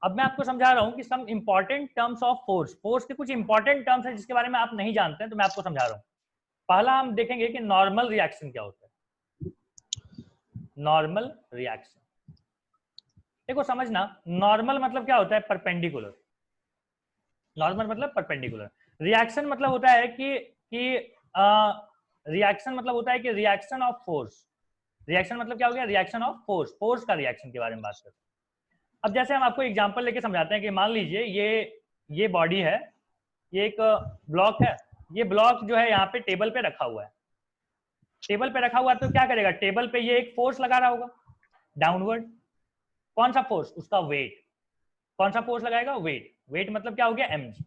अब मैं आपको समझा रहा हूँ कि some important terms of force, force के कुछ इंपॉर्टेंट टर्म्स हैं जिसके बारे में आप नहीं जानते हैं, तो मैं आपको समझा रहा हूँ। पहला हम देखेंगे कि नॉर्मल रिएक्शन क्या होता है। नॉर्मल रिएक्शन देखो समझना, नॉर्मल मतलब क्या होता है, परपेंडिकुलर। नॉर्मल मतलब परपेंडिकुलर। रिएक्शन मतलब होता है कि रिएक्शन मतलब होता है कि रिएक्शन ऑफ फोर्स। रिएक्शन मतलब क्या हो गया, रिएक्शन ऑफ फोर्स, फोर्स का रिएक्शन के बारे में बात करते हैं। अब जैसे हम आपको एग्जांपल लेके समझाते हैं कि मान लीजिए ये बॉडी है, ये एक ब्लॉक है, ये ब्लॉक जो है यहाँ पे टेबल पे रखा हुआ है। टेबल पे रखा हुआ है तो क्या करेगा, टेबल पे ये एक फोर्स लगा रहा होगा डाउनवर्ड। कौन सा फोर्स, उसका वेट। कौन सा फोर्स लगाएगा, वेट। वेट मतलब क्या हो गया, mg।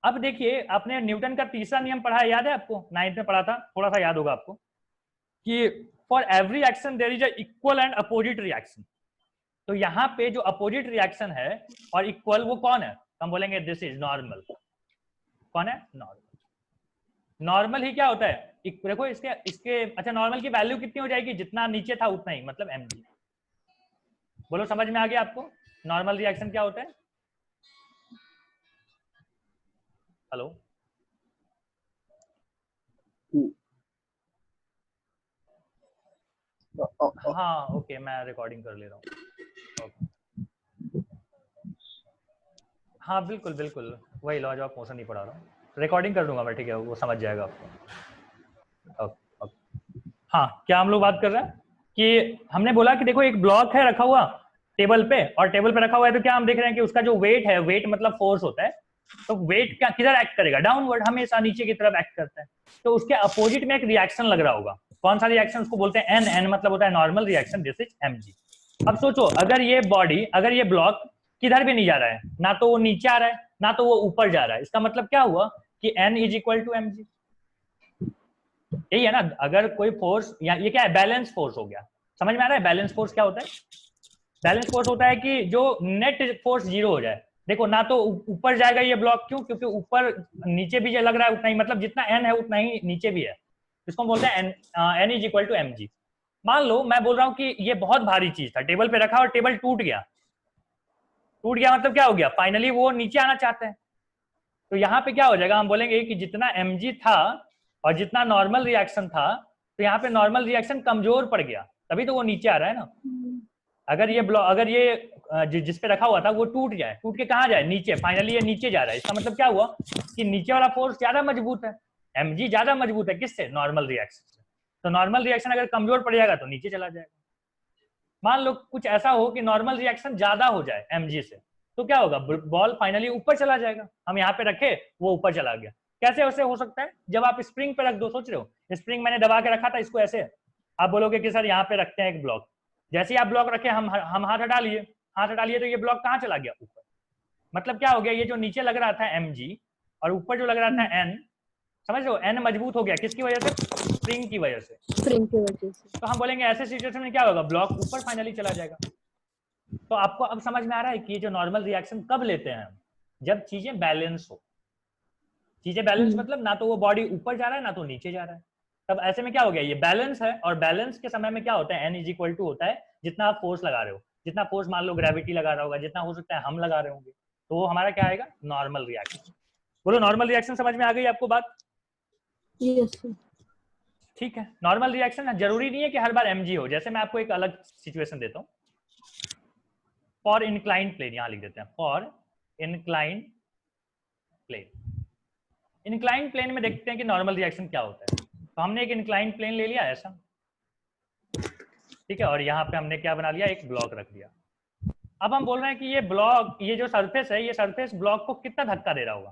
अब देखिए आपने न्यूटन का तीसरा नियम पढ़ा है, याद है आपको, 9th में पढ़ा था, थोड़ा सा याद होगा आपको, कि for every action there is a equal and opposite reaction. तो यहाँ पे जो अपोजिट रिएक्शन है और इक्वल, वो कौन है, हम बोलेंगे दिस इज नॉर्मल। कौन है, नॉर्मल। नॉर्मल ही क्या होता है, देखो इसके इसके अच्छा, नॉर्मल की वैल्यू कितनी हो जाएगी, जितना नीचे था उतना ही, मतलब mg। बोलो समझ में आ गया आपको नॉर्मल रिएक्शन क्या होता है। हेलो, हाँ ओके, मैं रिकॉर्डिंग कर ले रहा हूँ। हाँ बिल्कुल बिल्कुल, वही लॉज ऑफ मोशन ही पढ़ा रहा हूँ, रिकॉर्डिंग कर दूंगा मैं, ठीक है, वो समझ जाएगा आपको। Okay okay. हाँ, क्या हम लोग बात कर रहे हैं कि हमने बोला कि देखो एक ब्लॉक है रखा हुआ टेबल पे, और टेबल पे रखा हुआ है तो क्या हम देख रहे हैं कि उसका जो वेट है, वेट मतलब फोर्स होता है, तो वेट क्या किधर एक्ट करेगा, डाउनवर्ड, हमेशा नीचे की तरफ एक्ट करता है। तो उसके अपोजिट में एक रिएक्शन लग रहा होगा, कौन सा रिएक्शन, उसको बोलते हैं एन। एन मतलब होता है normal reaction, this is mg। अब सोचो, अगर ये बॉडी, अगर ये ब्लॉक किधर भी नहीं जा रहा है, ना तो वो नीचे आ रहा है ना तो वो ऊपर जा रहा है, इसका मतलब क्या हुआ कि n is equal to mg। यही है ना, अगर कोई फोर्स, या ये क्या है, बैलेंस फोर्स हो गया। समझ में आ रहा है बैलेंस फोर्स क्या होता है। बैलेंस फोर्स होता है कि जो नेट फोर्स जीरो हो जाए। देखो ना तो ऊपर जाएगा ये ब्लॉक, क्यों, क्योंकि ऊपर नीचे भी जो लग रहा है उतना ही, मतलब जितना एन है उतना ही नीचे भी है, इसको बोलते हैं N is equal to mg। मान लो मैं बोल रहा हूँ कि ये बहुत भारी चीज था, टेबल पे रखा और टेबल टूट गया। टूट गया मतलब क्या हो गया, फाइनली वो नीचे आना चाहते हैं। तो यहाँ पे क्या हो जाएगा, हम बोलेंगे कि जितना mg था और जितना नॉर्मल रिएक्शन था, तो यहाँ पे नॉर्मल रिएक्शन कमजोर पड़ गया, तभी तो वो नीचे आ रहा है ना। अगर ये ब्लॉक, अगर ये जिस पे रखा हुआ था वो टूट जाए, टूट के कहाँ जाए, नीचे, फाइनली ये नीचे जा रहा है, इसका मतलब क्या हुआ कि नीचे वाला फोर्स ज्यादा मजबूत है, mg ज्यादा मजबूत है, किससे, नॉर्मल रिएक्शन से। तो नॉर्मल रिएक्शन अगर कमजोर पड़ जाएगा तो नीचे चला जाएगा। मान लो कुछ ऐसा हो कि नॉर्मल रिएक्शन ज्यादा हो जाए mg से, तो क्या होगा, बॉल फाइनली ऊपर चला जाएगा। हम यहाँ पे रखे, वो ऊपर चला गया। कैसे वैसे हो सकता है, जब आप स्प्रिंग पे रख दो, सोच रहे हो स्प्रिंग मैंने दबा के रखा था इसको ऐसे, आप बोलोगे कि सर यहाँ पे रखते हैं एक ब्लॉक, जैसे ही आप ब्लॉक रखे, हम हाथ हटा लिए, हाथ हटा लिए तो ये ब्लॉक कहाँ चला गया, ऊपर। मतलब क्या हो गया, ये जो नीचे लग रहा था mg और ऊपर जो लग रहा था n, समझ लो n मजबूत हो गया, किसकी वजह से, स्प्रिंग की वजह से। स्प्रिंग की वजह से। तो हम बोलेंगे ऐसे सिचुएशन में क्या होगा, ब्लॉक ऊपर फाइनली चला जाएगा। तो आपको अब समझ में आ रहा है कि ये जो नॉर्मल रिएक्शन कब लेते हैं हम, जब चीजें बैलेंस हो। चीजें बैलेंस मतलब ना तो वो बॉडी ऊपर जा रहा है ना तो नीचे जा रहा है, तब ऐसे में क्या हो गया, ये बैलेंस है। और बैलेंस के समय में क्या होता है, एन इज इक्वल टू होता है जितना आप फोर्स लगा रहे हो, जितना फोर्स मान लो ग्रेविटी लगा रहा होगा, जितना हो सकता है हम लगा रहे होंगे, तो वो हमारा क्या आएगा, नॉर्मल रिएक्शन। बोलो नॉर्मल रिएक्शन समझ में आ गई आपको बात। Yes sir. ठीक है, नॉर्मल रिएक्शन जरूरी नहीं है कि हर बार mg हो, जैसे मैं आपको एक अलग सिचुएशन देता हूँ। फॉर इंक्लाइंड प्लेन, यहां लिख देते हैं, for inclined plane. Inclined plane में देखते हैं कि नॉर्मल रिएक्शन क्या होता है। तो हमने एक इंक्लाइंड प्लेन ले लिया ऐसा, ठीक है, और यहाँ पे हमने क्या बना लिया, एक ब्लॉक रख दिया। अब हम बोल रहे हैं कि ये ब्लॉक, ये जो सरफेस है, ये सरफेस ब्लॉक को कितना धक्का दे रहा होगा।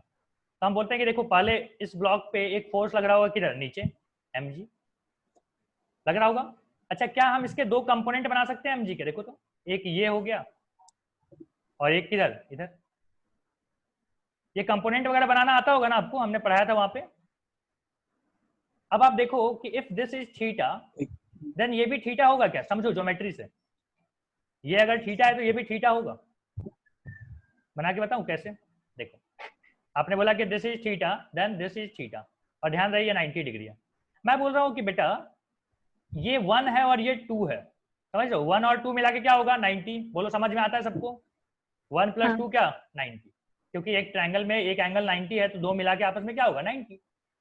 तो हम बोलते हैं कि देखो पहले इस ब्लॉक पे एक फोर्स लग रहा होगा, किधर, नीचे, mg लग रहा होगा। अच्छा, क्या हम इसके दो कंपोनेंट बना सकते हैं mg के, देखो तो, एक ये हो गया और एक किधर, इधर। ये कंपोनेंट वगैरह बनाना आता होगा ना आपको, हमने पढ़ाया था वहां पे। अब आप देखो कि if this is theta, then ये भी थीटा होगा क्या, समझो ज्योमेट्री से, ये अगर थीटा है तो ये भी थीटा होगा। बना के बताऊं कैसे, देखो आपने बोला कि this is theta, then this is theta, और ध्यान रही 90 डिग्री है। मैं बोल रहा हूँ कि बेटा ये 1 है और ये 2 है, समझ लो 1 और 2 मिला के क्या होगा, 90। बोलो समझ में आता है सबको। 1 प्लस हाँ। 2 क्या 90, क्योंकि एक ट्रायंगल में एक एंगल 90 है तो दो मिला के आपस में क्या होगा 90।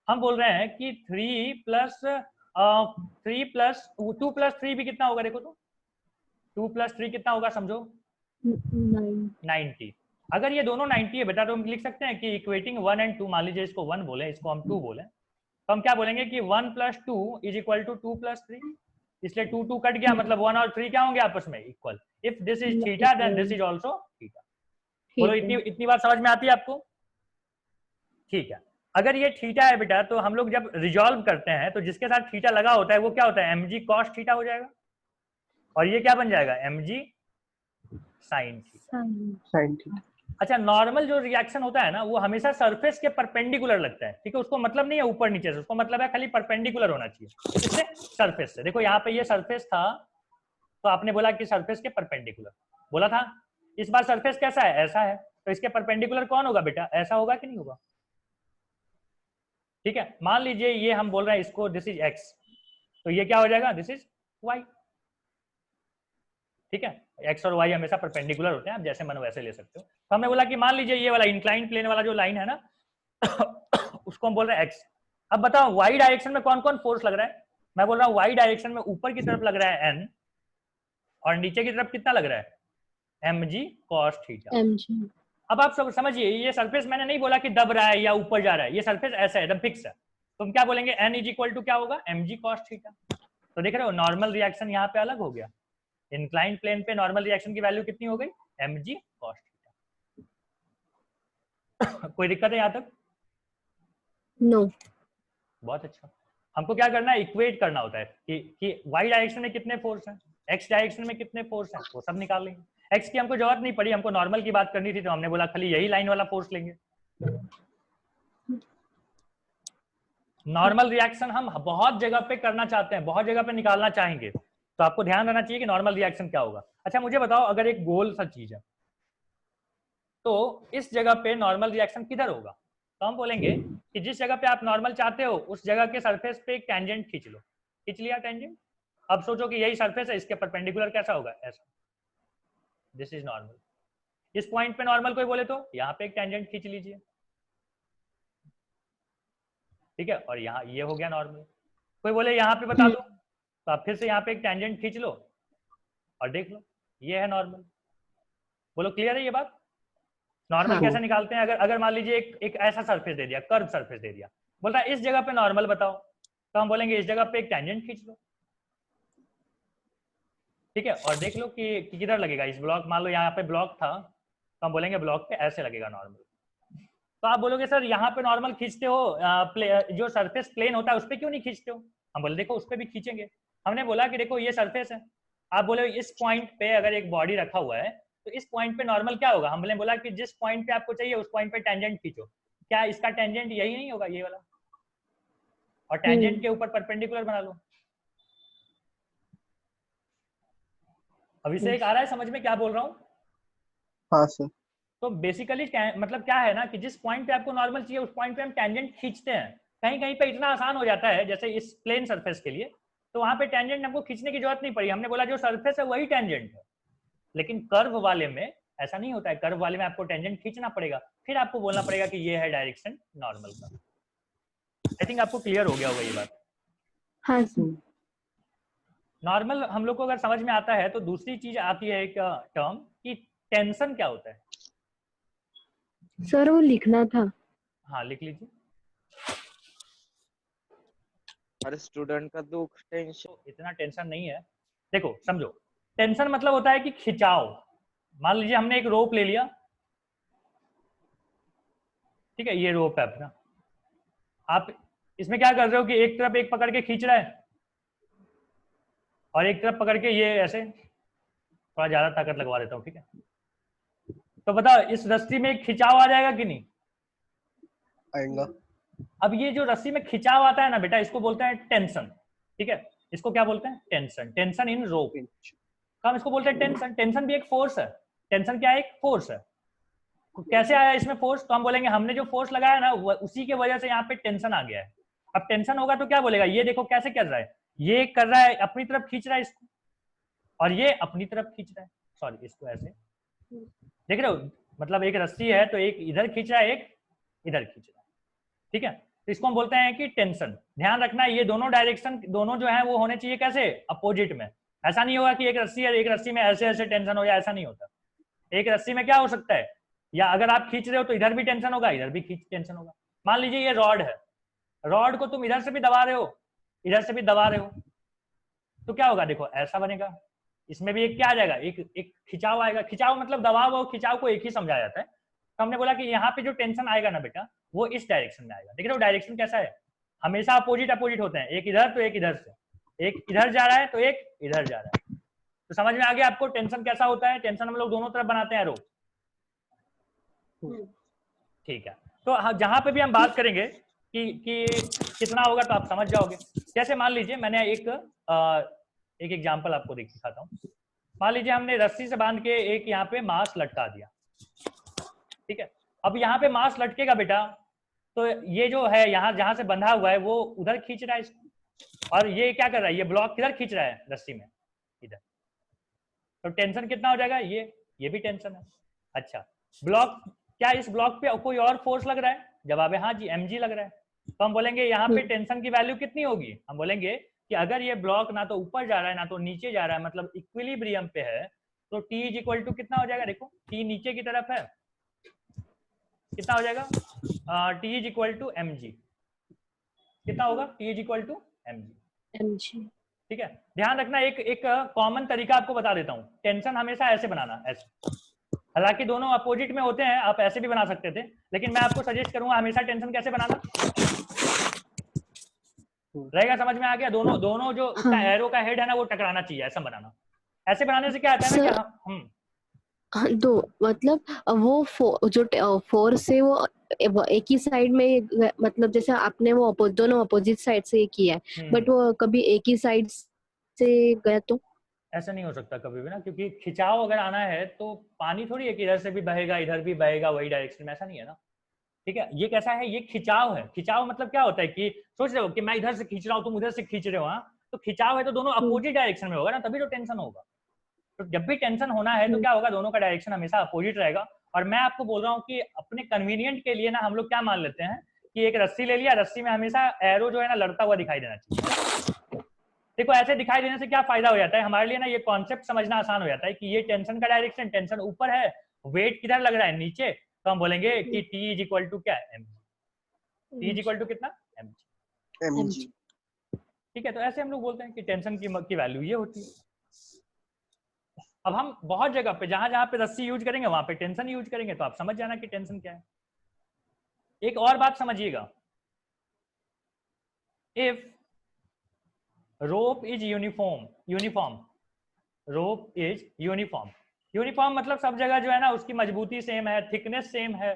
हम बोल रहे हैं कि 3 प्लस 2 प्लस 3 भी कितना होगा, देखो तो 2 प्लस 3 कितना होगा समझो 9। 90। अगर ये दोनों 90 है बेटा तो हम लिख सकते हैं कि इक्वेटिंग 1 एंड 2, मान लीजिए इसको 1 बोले इसको हम 2 बोले, तो हम क्या बोलेंगे कि 1 plus 2 is equal to 2 plus 3, इसलिए 2 2 कट गया, मतलब 1 और 3 क्या होंगे आपस में equal. If this is theta then this is also theta. बोलो इतनी इतनी बात समझ में आती है आपको? ठीक है। अगर ये थीटा है बेटा तो हम लोग जब रिजॉल्व करते हैं तो जिसके साथ थीटा लगा होता है वो क्या होता है mg cos थीटा हो जाएगा, और ये क्या बन जाएगा mg sin theta. Sine theta. अच्छा, नॉर्मल जो रिएक्शन होता है ना वो हमेशा सरफेस के परपेंडिकुलर लगता है, ठीक है, उसको मतलब नहीं है ऊपर नीचे से, उसको मतलब है खाली परपेंडिकुलर होना चाहिए, इससे सरफेस से। देखो यहाँ पे ये सरफेस था तो आपने बोला कि सरफेस के परपेंडिकुलर बोला था, इस बार सरफेस कैसा है, ऐसा है, तो इसके परपेंडिकुलर कौन होगा बेटा, ऐसा होगा कि नहीं होगा? ठीक है, मान लीजिए ये हम बोल रहे हैं इसको दिस इज x, तो ये क्या हो जाएगा दिस इज y। ठीक है, x और y हमेशा परपेंडिकुलर होते हैं, आप जैसे मन वैसे ले सकते हो। तो हमने बोला कि मान लीजिए ये वाला इंक्लाइन प्लेन वाला जो लाइन है ना उसको हम बोल रहे हैं x। अब बताओ y डायरेक्शन में कौन कौन फोर्स लग रहा है? मैं बोल रहा हूँ y डायरेक्शन में ऊपर की तरफ लग रहा है n, और नीचे की तरफ कितना लग रहा है mg cos थीटा। mg। अब आप सब समझिए, ये सरफेस मैंने नहीं बोला कि दब रहा है या ऊपर जा रहा है, ये सरफेस ऐसा है एकदम फिक्स है, तो हम क्या बोलेंगे n इज इक्वल टू क्या होगा mg cos थीटा। तो देख रहे हो नॉर्मल रिएक्शन यहाँ पे अलग हो गया, इंक्लाइन प्लेन पे नॉर्मल रिएक्शन की वैल्यू कितनी हो गई mg cos थीटा। कोई दिक्कत है यहाँ तक? नो। बहुत अच्छा। हमको क्या करना है, इक्वेट करना होता है कि y डायरेक्शन में कितने फोर्स हैं, x डायरेक्शन में कितने फोर्स हैं, वो सब निकाल लेंगे। x की हमको जरूरत नहीं पड़ी, हमको नॉर्मल की बात करनी थी तो हमने बोला खाली यही लाइन वाला फोर्स लेंगे। नॉर्मल रिएक्शन हम बहुत जगह पे करना चाहते हैं, बहुत जगह पे निकालना चाहेंगे, तो आपको ध्यान रहना चाहिए कि नॉर्मल रिएक्शन क्या होगा। अच्छा मुझे बताओ, अगर एक गोल सा चीज है तो इस जगह पे नॉर्मल रिएक्शन किधर होगा? तो हम बोलेंगे कि जिस जगह पे आप नॉर्मल चाहते हो उस जगह के सरफेस पे एक टेंजेंट खींच लो, खींच लिया टेंजेंट। अब सोचो कि यही सरफेस है, इसके परपेंडिकुलर कैसा होगा, ऐसा, दिस इज नॉर्मल। इस पॉइंट पे नॉर्मल कोई बोले तो यहाँ पे एक टेंजेंट खींच लीजिए, ठीक है, और यहाँ ये हो गया नॉर्मल। कोई बोले यहाँ पे बता दो, तो आप फिर से यहाँ पे एक टेंजेंट खींच लो और देख लो, ये है नॉर्मल। बोलो क्लियर है ये बात? नॉर्मल हाँ। कैसे निकालते हैं? अगर अगर मान लीजिए एक ऐसा सरफेस दे दिया, कर्व सरफेस दे दिया, बोलता है इस जगह पे नॉर्मल बताओ, तो हम बोलेंगे इस जगह पे एक टेंजेंट खींच लो, ठीक है, और देख लो कि किधर लगेगा इस ब्लॉक, मान लो यहाँ पे ब्लॉक था तो हम बोलेंगे ब्लॉक पे ऐसे लगेगा नॉर्मल। तो आप बोलोगे सर यहाँ पे नॉर्मल खींचते हो, जो सरफेस प्लेन होता है उस पर क्यों नहीं खींचते हो? हम बोले देखो उस पर भी खींचेंगे। हमने बोला कि देखो ये सरफेस है, आप बोले इस पॉइंट पे अगर एक बॉडी रखा हुआ है तो इस पॉइंट पे नॉर्मल क्या होगा? हमने बोला कि जिस पॉइंट पे आपको चाहिए उस पॉइंट पे टेंजेंट खींचो, क्या इसका टेंजेंट यही नहीं होगा, ये वाला, और टेंजेंट के ऊपर परपेंडिकुलर बना लो। अभिषेक आ रहा है समझ में क्या बोल रहा हूँ? हाँ सर। तो बेसिकली मतलब क्या है ना कि जिस पॉइंट पे आपको नॉर्मल चाहिए उस पॉइंट पे हम टेंजेंट खींचते हैं। कहीं कहीं पे इतना आसान हो जाता है जैसे इस प्लेन सरफेस के लिए, तो वहां पे टेंजेंट हमको खींचने की जरूरत नहीं पड़ी, हमने बोला जो सरफेस है वही टेंजेंट है। लेकिन कर्व वाले में ऐसा नहीं होता है, कर्व वाले में आपको टेंजेंट खींचना पड़ेगा, फिर आपको बोलना पड़ेगा कि ये है डायरेक्शन नॉर्मल का। आई थिंक आपको क्लियर हो गया होगा ये बात। हाँ सर। नॉर्मल हम लोग को अगर समझ में आता है तो दूसरी चीज आती है एक टर्म कि टेंशन क्या होता है। सर वो लिखना था। हाँ लिख लीजिए। हर स्टूडेंट का दुख टेंशन। तो इतना टेंशन नहीं है, देखो समझो, टेंशन मतलब होता है कि खिंचाव। मान लीजिए हमने एक रोप ले लिया, ठीक है, ये रोप है अपना, आप इसमें क्या कर रहे हो कि एक तरफ एक पकड़ के खींच रहा है और एक तरफ पकड़ के ये ऐसे, थोड़ा ज्यादा ताकत लगवा देता हूँ, ठीक है। तो बताओ इस रस्सी में एक खिंचाव आ जाएगा कि नहीं? आएगा। अब ये जो रस्सी में खिंचाव आता है ना बेटा, इसको बोलते हैं टेंशन, ठीक है, इसको क्या बोलते हैं? टेंशन। टेंशन इन रोप, हम इसको बोलते हैं टेंशन। टेंशन भी एक फोर्स है। टेंशन क्या है? एक फोर्स है। कैसे आया इसमें फोर्स? तो हम बोलेंगे हमने जो फोर्स लगाया ना उसी के वजह से यहाँ पे टेंशन आ गया है। अब टेंशन होगा तो क्या बोलेगा? ये देखो कैसे कर रहा है, ये कर रहा है अपनी तरफ खींच रहा है इसको, और ये अपनी तरफ खींच रहा है, सॉरी इसको ऐसे, देख रहे हो, मतलब एक रस्सी है तो एक इधर खींच रहा है, एक इधर खींच रहा है, ठीक है। तो इसको हम बोलते हैं कि टेंशन। ध्यान रखना ये दोनों डायरेक्शन, दोनों जो है वो होने चाहिए कैसे, अपोजिट में। ऐसा नहीं होगा कि एक रस्सी है, एक रस्सी में ऐसे ऐसे टेंशन हो जाए, ऐसा नहीं होता। एक रस्सी में क्या हो सकता है, या अगर आप खींच रहे हो तो इधर भी टेंशन होगा, इधर भी टेंशन होगा। मान लीजिए ये रॉड है, रॉड को तुम इधर से भी दबा रहे हो, इधर से भी दबा रहे हो, तो क्या होगा, देखो ऐसा बनेगा। इसमें भी एक क्या आ जाएगा, एक एक खिंचाव आएगा। खिंचाव मतलब दबाव और खिंचाव को एक ही समझाया जाता है। तो हमने बोला कि यहाँ पे जो टेंशन आएगा ना बेटा, वो इस डायरेक्शन में आएगा। देख रहे हो डायरेक्शन कैसा है, हमेशा अपोजिट अपोजिट होते हैं, एक इधर तो एक इधर से, एक इधर जा रहा है तो एक इधर जा रहा है। तो समझ में आ गया आपको टेंशन कैसा होता है। टेंशन हम लोग दोनों तरफ बनाते हैं रो, ठीक है। तो जहां पे भी हम बात करेंगे कि कितना होगा तो आप समझ जाओगे। जैसे मान लीजिए मैंने एक एग्जांपल आपको दिखाता हूँ। मान लीजिए हमने रस्सी से बांध के एक यहाँ पे मास लटका दिया, ठीक है। अब यहाँ पे मास लटकेगा बेटा, तो ये जो है यहाँ जहां से बंधा हुआ है वो उधर खींच रहा है इसको, और ये क्या कर रहा है, ये ब्लॉक किधर खींच रहा है रस्सी में, इधर। तो टेंशन कितना हो जाएगा, ये भी टेंशन है। अच्छा, ब्लॉक, क्या इस ब्लॉक पे कोई और फोर्स लग रहा है, जवाब है हाँ जी, mg लग रहा है। तो हम बोलेंगे यहाँ पे टेंशन की वैल्यू कितनी होगी, हम बोलेंगे कि अगर ये ब्लॉक ना तो ऊपर जा रहा है ना तो नीचे जा रहा है, मतलब इक्विलिब्रियम पे है, तो T इज इक्वल टू कितना हो जाएगा, देखो T नीचे की तरफ है, कितना हो जाएगा, T is equal to mg। कितना होगा, T is equal to mg। ठीक है। ध्यान रखना, एक कॉमन तरीका आपको बता देता हूँ, टेंशन हमेशा ऐसे बनाना, ऐसे। हालांकि दोनों अपोजिट में होते हैं, आप ऐसे भी बना सकते थे, लेकिन मैं आपको सजेस्ट करूंगा हमेशा टेंशन कैसे बनाना रहेगा। समझ में आ गया, दोनों दोनों जो उसका हाँ। एरो का हेड है ना वो टकराना चाहिए, ऐसा बनाना। ऐसे बनाने से क्या आता है ना कि हम हाँ, दो मतलब जो फोर्स है वो एक ही साइड में, मतलब जैसे आपने वो दोनों अपोजिट साइड से किया है, बट वो कभी एक ही साइड से गया तो ऐसा नहीं हो सकता कभी भी ना, क्योंकि खिंचाव अगर आना है तो पानी थोड़ी है कि इधर से भी बहेगा इधर भी बहेगा वही डायरेक्शन में, ऐसा नहीं है ना। ठीक है, ये कैसा है, ये खिंचाव है। खिंचाव मतलब क्या होता है कि सोच रहे हो कि मैं इधर से खींच रहा हूँ तुम उधर से खींच रहे हो, हाँ, तो खिंचाव है तो दोनों अपोजिट डायरेक्शन में होगा ना, तभी तो टेंशन होगा। तो जब भी टेंशन होना है तो क्या होगा, दोनों का डायरेक्शन हमेशा अपोजिट रहेगा। और मैं आपको बोल रहा हूँ कि अपने कन्वीनियंट के लिए ना हम लोग क्या मान लेते हैं कि एक रस्सी ले लिया, रस्सी में हमेशा एरो जो है ना लड़ता हुआ दिखाई देना चाहिए। देखो ऐसे दिखाई देने से क्या फायदा हो जाता है हमारे लिए ना, ये कॉन्सेप्ट समझना आसान हो जाता है कि ये टेंशन का डायरेक्शन, टेंशन ऊपर है, वेट किधर लग रहा है, नीचे। तो हम बोलेंगे कि T इज इक्वल टू क्या है, mg। T is equal to कितना, mg। ठीक है, तो ऐसे हम लोग बोलते हैं कि टेंशन की वैल्यू ये होती है। अब हम बहुत जगह पे जहां जहां पे रस्सी यूज करेंगे वहां पे टेंशन यूज करेंगे, तो आप समझ जाना कि टेंशन क्या है। एक और बात समझिएगा, if rope is uniform rope is uniform मतलब सब जगह जो है ना उसकी मजबूती सेम है, थिकनेस सेम है।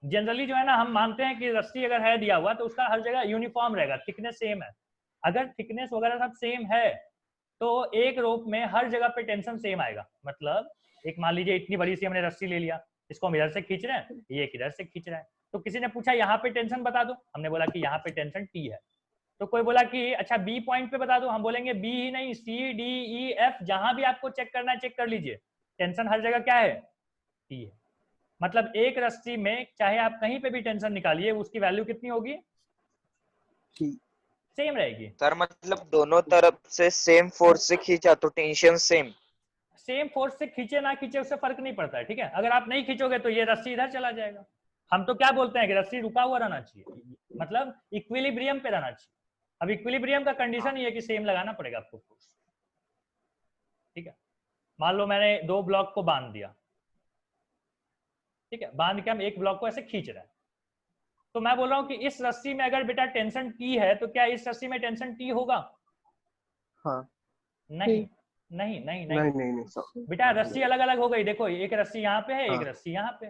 जनरली जो है ना हम मानते हैं कि रस्सी अगर है दिया हुआ तो उसका हर जगह यूनिफॉर्म रहेगा, थिकनेस सेम है। अगर थिकनेस वगैरह सब सेम है तो एक रोप में हर जगह पे टेंशन सेम आएगा। मतलब एक मान लीजिए इतनी बड़ी सी हमने रस्सी ले लिया, इसको हम इधर से खींच रहे हैं, ये इधर से खींच रहा है, तो किसी ने पूछा यहाँ पे टेंशन बता दो, हमने बोला कि यहाँ पे टेंशन T है। तो कोई बोला कि अच्छा बी पॉइंट पे बता दो, हम बोलेंगे बी ही नहीं, सी डी ई एफ जहां भी आपको चेक करना है चेक कर लीजिए, टेंशन हर जगह क्या है, T है। मतलब एक रस्सी में चाहे आप कहीं पे भी टेंशन निकालिए उसकी वैल्यू कितनी होगी, सेम रहेगी। सर मतलब दोनों तरफ से सेम फोर्स से खींचा तो टेंशन सेम फोर्स से खींचे ना खींचे उससे फर्क नहीं पड़ता है, ठीक है। अगर आप नहीं खींचोगे तो ये रस्सी इधर चला जाएगा। हम तो क्या बोलते हैं कि रस्सी रुका हुआ रहना चाहिए, मतलब इक्विलिब्रियम पे रहना चाहिए। अब इक्विलिब्रियम का कंडीशन ये है कि सेम लगाना पड़ेगा आपको फोर्स, ठीक है। मान लो मैंने दो ब्लॉक को बांध दिया, ठीक है, बांध के हम एक ब्लॉक को ऐसे खींच रहे हैं, तो मैं बोल रहा हूँ कि इस रस्सी में अगर बेटा टेंशन T है तो क्या इस रस्सी में टेंशन T होगा, हाँ। नहीं नहीं नहीं नहीं, नहीं नहीं नहीं बेटा रस्सी अलग अलग हो गई। देखो एक रस्सी यहाँ पे है, एक हाँ। रस्सी यहाँ पे,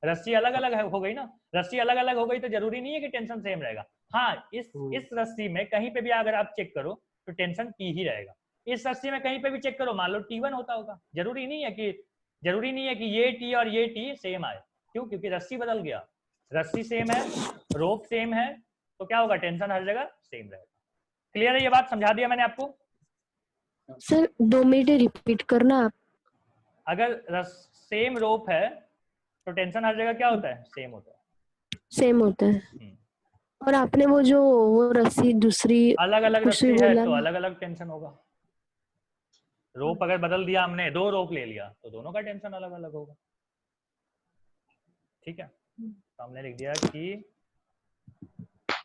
रस्सी अलग अलग हो गई ना। रस्सी अलग अलग हो गई तो जरूरी नहीं है कि टेंशन सेम रहेगा। हाँ, इस रस्सी में कहीं पे भी अगर आप चेक करो तो टेंशन T ही रहेगा। इस रस्सी में कहीं पे भी चेक करो, मान लो T1 होता होगा, जरूरी नहीं है कि ये T और ये T सेम आए। क्यों, क्योंकि रस्सी बदल गया, रस्सी सेम है, रोप सेम है, तो क्या होगा, टेंशन हर जगह सेम रहेगा। क्लियर है, ये बात समझा दिया मैंने आपको। सर 2 मिनट रिपीट करना आप। अगर सेम रोप है तो टेंशन हर जगह क्या होता है, सेम होता है। सेम होता है। और आपने वो रस्सी दूसरी अलग अलग कुछ भी रस्सी है बोला तो ना? अलग अलग टेंशन होगा। रोप अगर बदल दिया हमने, 2 रोप ले लिया तो दोनों का टेंशन अलग अलग होगा। ठीक है, तो हमने लिख दिया कि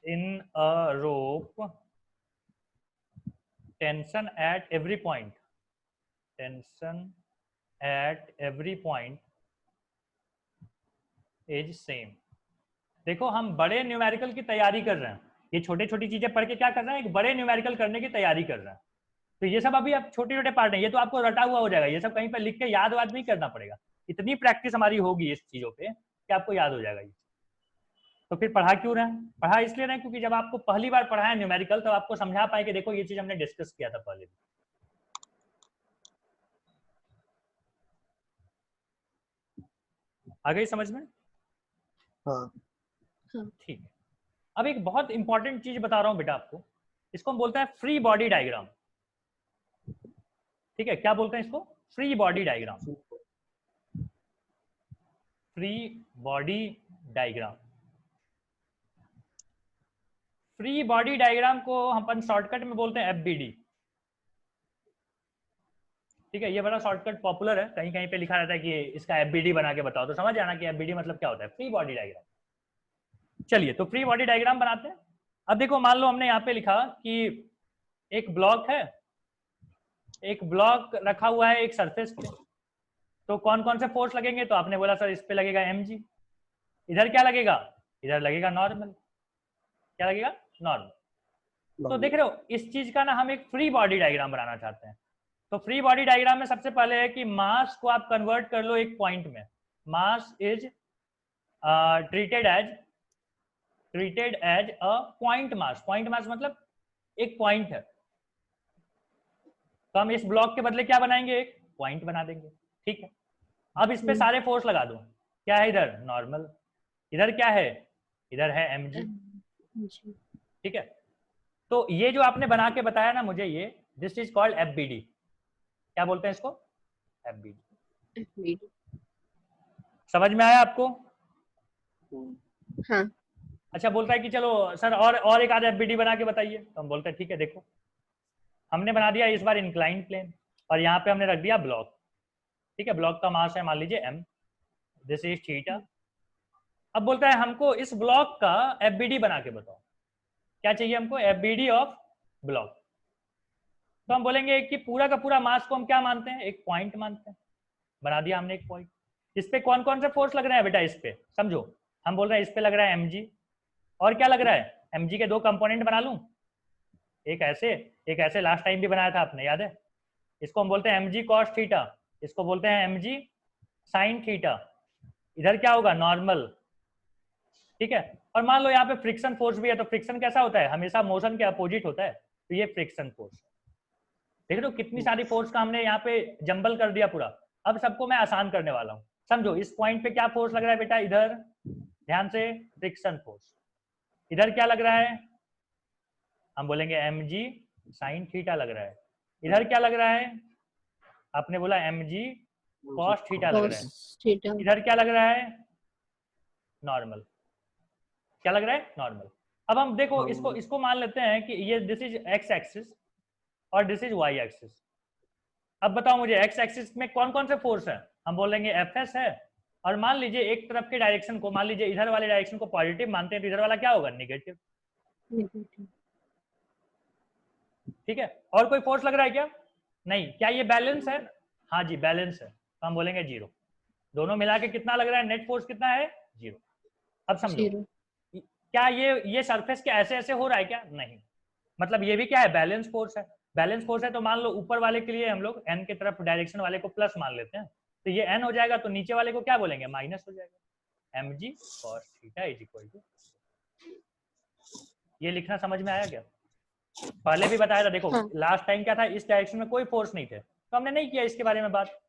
in a rope tension at every point, tension at every point is same. देखो हम बड़े न्यूमेरिकल की तैयारी कर रहे हैं, ये छोटी छोटी चीजें पढ़ के क्या कर रहे हैं, एक बड़े न्यूमेरिकल करने की तैयारी कर रहे हैं। तो ये सब अभी अब छोटे छोटे पार्ट हैं, ये तो आपको रटा हुआ हो जाएगा, ये सब कहीं पर लिख के याद वाद नहीं करना पड़ेगा। इतनी प्रैक्टिस हमारी होगी इस चीजों पे कि आपको याद हो जाएगा ये। तो फिर पढ़ा क्यों रहे हैं? पढ़ा इसलिए रहे क्योंकि जब आपको पहली बार पढ़ा है न्यूमेरिकल तो आपको समझा पाए कि देखो ये चीज हमने डिस्कस किया था पहले भी। आ गई समझ में? हाँ। ठीक है, अब एक बहुत इंपॉर्टेंट चीज बता रहा हूं बेटा आपको, इसको हम बोलते हैं फ्री बॉडी डायग्राम। ठीक है, क्या बोलते हैं इसको? Free body diagram. Free body diagram. Free body diagram को हम अपन शॉर्टकट में बोलते हैं एफबीडी। ठीक है, ये बड़ा शॉर्टकट पॉपुलर है, कहीं कहीं पे लिखा रहता है कि इसका एफबीडी बना के बताओ, तो समझ जाना कि एफबीडी मतलब क्या होता है, फ्री बॉडी डायग्राम। चलिए तो फ्री बॉडी डायग्राम बनाते हैं। अब देखो मान लो हमने यहाँ पे लिखा कि एक ब्लॉक है, एक ब्लॉक रखा हुआ है एक सरफेस पे, तो कौन कौन से फोर्स लगेंगे? तो आपने बोला सर इस पे लगेगा mg, इधर क्या लगेगा? इधर लगेगा नॉर्मल। क्या लगेगा? नॉर्मल। तो देख रहे हो, इस चीज का ना हम एक फ्री बॉडी डायग्राम बनाना चाहते हैं। तो फ्री बॉडी डायग्राम में सबसे पहले है कि मास को आप कन्वर्ट कर लो एक पॉइंट में। Mass is treated as a point mass. Point mass मतलब एक पॉइंट है, तो हम इस ब्लॉक के बदले क्या बनाएंगे? एक पॉइंट बना देंगे। ठीक है, अब इस पे सारे फोर्स लगा दो। क्या है इधर? नॉर्मल। इधर क्या है? इधर है mg। ठीक है, तो ये जो आपने बना के बताया ना मुझे, ये दिस इज कॉल्ड एफबीडी। क्या बोलते हैं इसको? एफबीडी। समझ में आया आपको? हाँ। अच्छा, बोलता है कि चलो सर और एक आधा एफबीडी बना के बताइए। तो हम बोलते हैं ठीक है, देखो हमने बना दिया इस बार इंक्लाइन प्लेन, और यहाँ पे हमने रख दिया ब्लॉक। ठीक है, ब्लॉक का मास है मान लीजिए m, दिस इज थीटा। अब बोलता है हमको इस ब्लॉक का एफबीडी बना के बताओ। क्या चाहिए हमको? FBD of block. तो हम बोलेंगे कि पूरा का पूरा मास को हम क्या मानते हैं? एक पॉइंट मानते हैं। बना दिया हमने एक पॉइंट। इस पे कौन कौन से फोर्स लग रहे हैं बेटा? इस पे समझो, हम बोल रहे हैं इस पे लग रहा है mg, और क्या लग रहा है? mg के 2 कंपोनेंट बना लूं, एक ऐसे एक ऐसे, लास्ट टाइम भी बनाया था आपने, याद है? इसको हम बोलते हैं mg cos थीटा, इसको बोलते हैं mg sin थीटा। इधर क्या होगा? नॉर्मल। ठीक है, और मान लो यहाँ पे फ्रिक्शन फोर्स भी है, तो फ्रिक्शन कैसा होता है? हमेशा मोशन के अपोजिट होता है, तो ये फ्रिक्शन फोर्स। देख रहे हो कितनी सारी फोर्स का हमने यहाँ पे जंबल कर दिया पूरा। अब सबको मैं आसान करने वाला हूँ। समझो इस पॉइंट पे क्या फोर्स लग रहा है बेटा? इधर ध्यान से, फ्रिक्शन फोर्स। इधर क्या लग रहा है? हम बोलेंगे mg sin थीटा लग रहा है। इधर क्या लग रहा है? आपने बोला mg cos थीटा लग रहा है। इधर क्या लग रहा है? नॉर्मल। क्या लग रहा है? नॉर्मल। अब हम देखो इसको मान लेते हैं कि ये दिस इज एक्स एक्सिस और दिस इज वाई एक्सिस। अब बताओ मुझे एक्स एक्सिस में कौन कौन से फोर्स है? हम बोलेंगे एफएस है, और मान लीजिए एक तरफ के डायरेक्शन को, मान लीजिए इधर वाले डायरेक्शन को पॉजिटिव मानते हैं, तो इधर वाला क्या होगा? नेगेटिव। ठीक है, और कोई फोर्स लग रहा है क्या? नहीं। क्या ये बैलेंस है? हाँ जी बैलेंस है, तो हम बोलेंगे 0। दोनों मिला के कितना लग रहा है? नेट फोर्स कितना है? 0। अब समझो, क्या ये सरफेस के ऐसे ऐसे हो रहा है क्या? नहीं। मतलब ये भी क्या है? बैलेंस फोर्स है। बैलेंस फोर्स है तो मान लो ऊपर वाले के लिए हम लोग n की तरफ डायरेक्शन वाले को प्लस मान लेते हैं, तो ये n हो जाएगा, तो नीचे वाले को क्या बोलेंगे? माइनस हो जाएगा। mg cos theta is equal to. ये लिखना समझ में आया क्या? पहले भी बताया था, देखो हाँ। लास्ट टाइम क्या था, इस डायरेक्शन में कोई फोर्स नहीं थे, तो हमने नहीं किया इसके बारे में बात।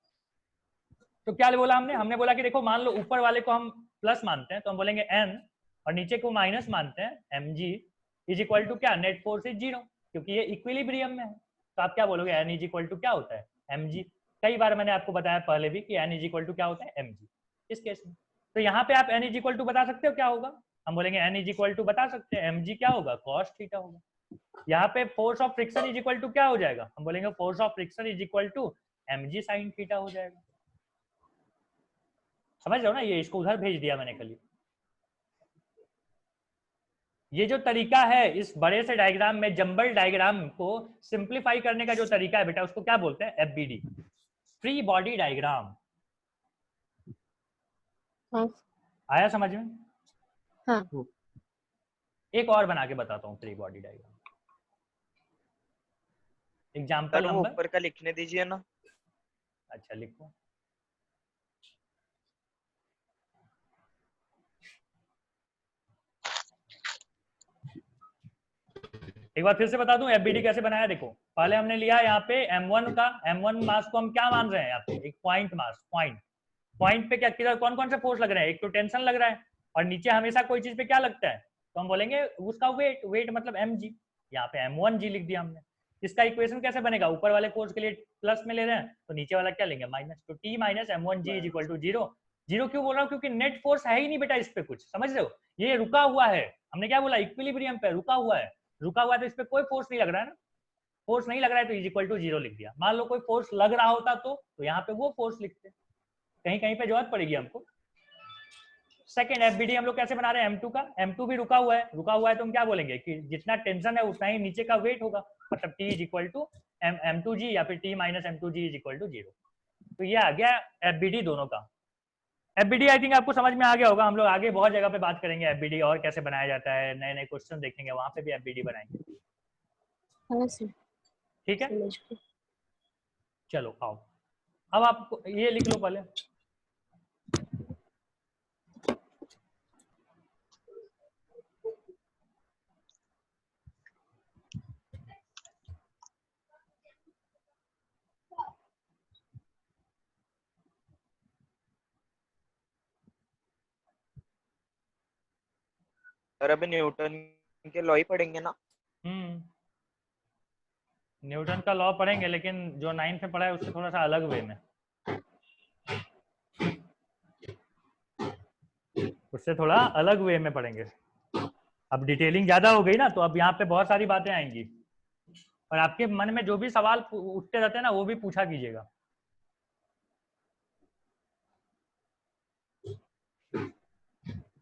तो क्या बोला हमने बोला कि देखो मान लो ऊपर वाले को हम प्लस मानते हैं, तो हम बोलेंगे n, और नीचे को माइनस मानते हैं mg इज इक्वल टू क्या? नेट फोर्स इज 0, क्योंकि ये इक्विलिब्रियम में है। तो आप क्या बोलोगे? n इज इक्वल टू क्या होता है? mg। कई बार मैंने आपको बताया पहले भी कि n इज इक्वल टू क्या होता है mg इस केस में। तो यहाँ पे आप n इज इक्वल टू बता सकते हो क्या होगा, हम बोलेंगे n इज इक्वल टू बता सकते हैं mg क्या होगा cos थीटा होगा। यहाँ पे force of friction is equal to क्या हो जाएगा, हम बोलेंगे force of friction is equal to mg sin theta हो जाएगा। समझ रहे हो ना, ये इसको उधर भेज दिया मैंने कल। ये जो तरीका है इस बड़े से डायग्राम में जंबल डायग्राम को सिंप्लीफाई करने का जो तरीका है बेटा उसको क्या बोलते हैं, एफबीडी, फ्री बॉडी डायग्राम। हाँ आया समझ में? हाँ एक और बना के बताता हूँ फ्री बॉडी डायग्राम। एग्जाम्पल वो नंबर, ऊपर का लिखने दीजिए ना। अच्छा लिखो। एक बार फिर से बता दूं एफबीडी कैसे बनाया। देखो पहले हमने लिया यहाँ पे m1 का, m1 मास को हम क्या मान रहे हैं यहाँ पे, एक पॉइंट मास, पॉइंट पे क्या किधर कौन कौन से फोर्स लग रहे हैं, एक तो टेंशन लग रहा है और नीचे हमेशा कोई चीज पे क्या लगता है, तो हम बोलेंगे उसका वेट, वेट मतलब mg, यहाँ पे m1g लिख दिया हमने। इसका इक्वेशन कैसे बनेगा, ऊपर वाले फोर्स के लिए प्लस में ले रहे हैं तो नीचे वाला क्या लेंगे माइनस, तो t minus m1g is equal to 0। 0 क्यों बोल रहा हूँ, क्योंकि नेट फोर्स है ही नहीं बेटा इस पे कुछ, समझ रहे हो, ये रुका हुआ है। हमने क्या बोला, इक्विलिब्रियम पे रुका हुआ है, रुका हुआ है तो इस पे कोई फोर्स नहीं लग रहा है ना, फोर्स नहीं लग रहा है तो इज इक्वल टू 0 लिख दिया। मान लो कोई फोर्स लग रहा होता तो यहाँ पे वो फोर्स लिखते, कहीं कहीं पे जरूरत पड़ेगी हमको। सेकंड एफबीडी हम लोग कैसे बना रहे हैं, m2 का, m2 भी रुका हुआ है, रुका हुआ है तो हम क्या बोलेंगे कि जितना टेंशन है उतना ही नीचे का वेट होगा, मतलब t is equal to m2g या फिर t minus m2g is equal to 0। तो ये आ गया एफबीडी दोनों का। एफबीडी आई थिंक आपको समझ में आ गया होगा, हम लोग आगे बहुत जगह पे बात करेंगे एफबीडी और कैसे बनाया जाता है, नए नए क्वेश्चन देखेंगे वहां पे भी एफबीडी बनाएंगे। हाँ सर ठीक है, समझ गए। चलो आओ अब आपको ये लिख लो पहले। और अभी न्यूटन के लॉ ही पढ़ेंगे ना। न्यूटन का लॉ पढ़ेंगे लेकिन जो 9th में पढ़ा है उससे थोड़ा सा अलग वे में, उससे थोड़ा अलग वे में पढ़ेंगे। अब डिटेलिंग ज्यादा हो गई ना तो अब यहाँ पे बहुत सारी बातें आएंगी और आपके मन में जो भी सवाल उठते रहते हैं ना वो भी पूछा कीजिएगा।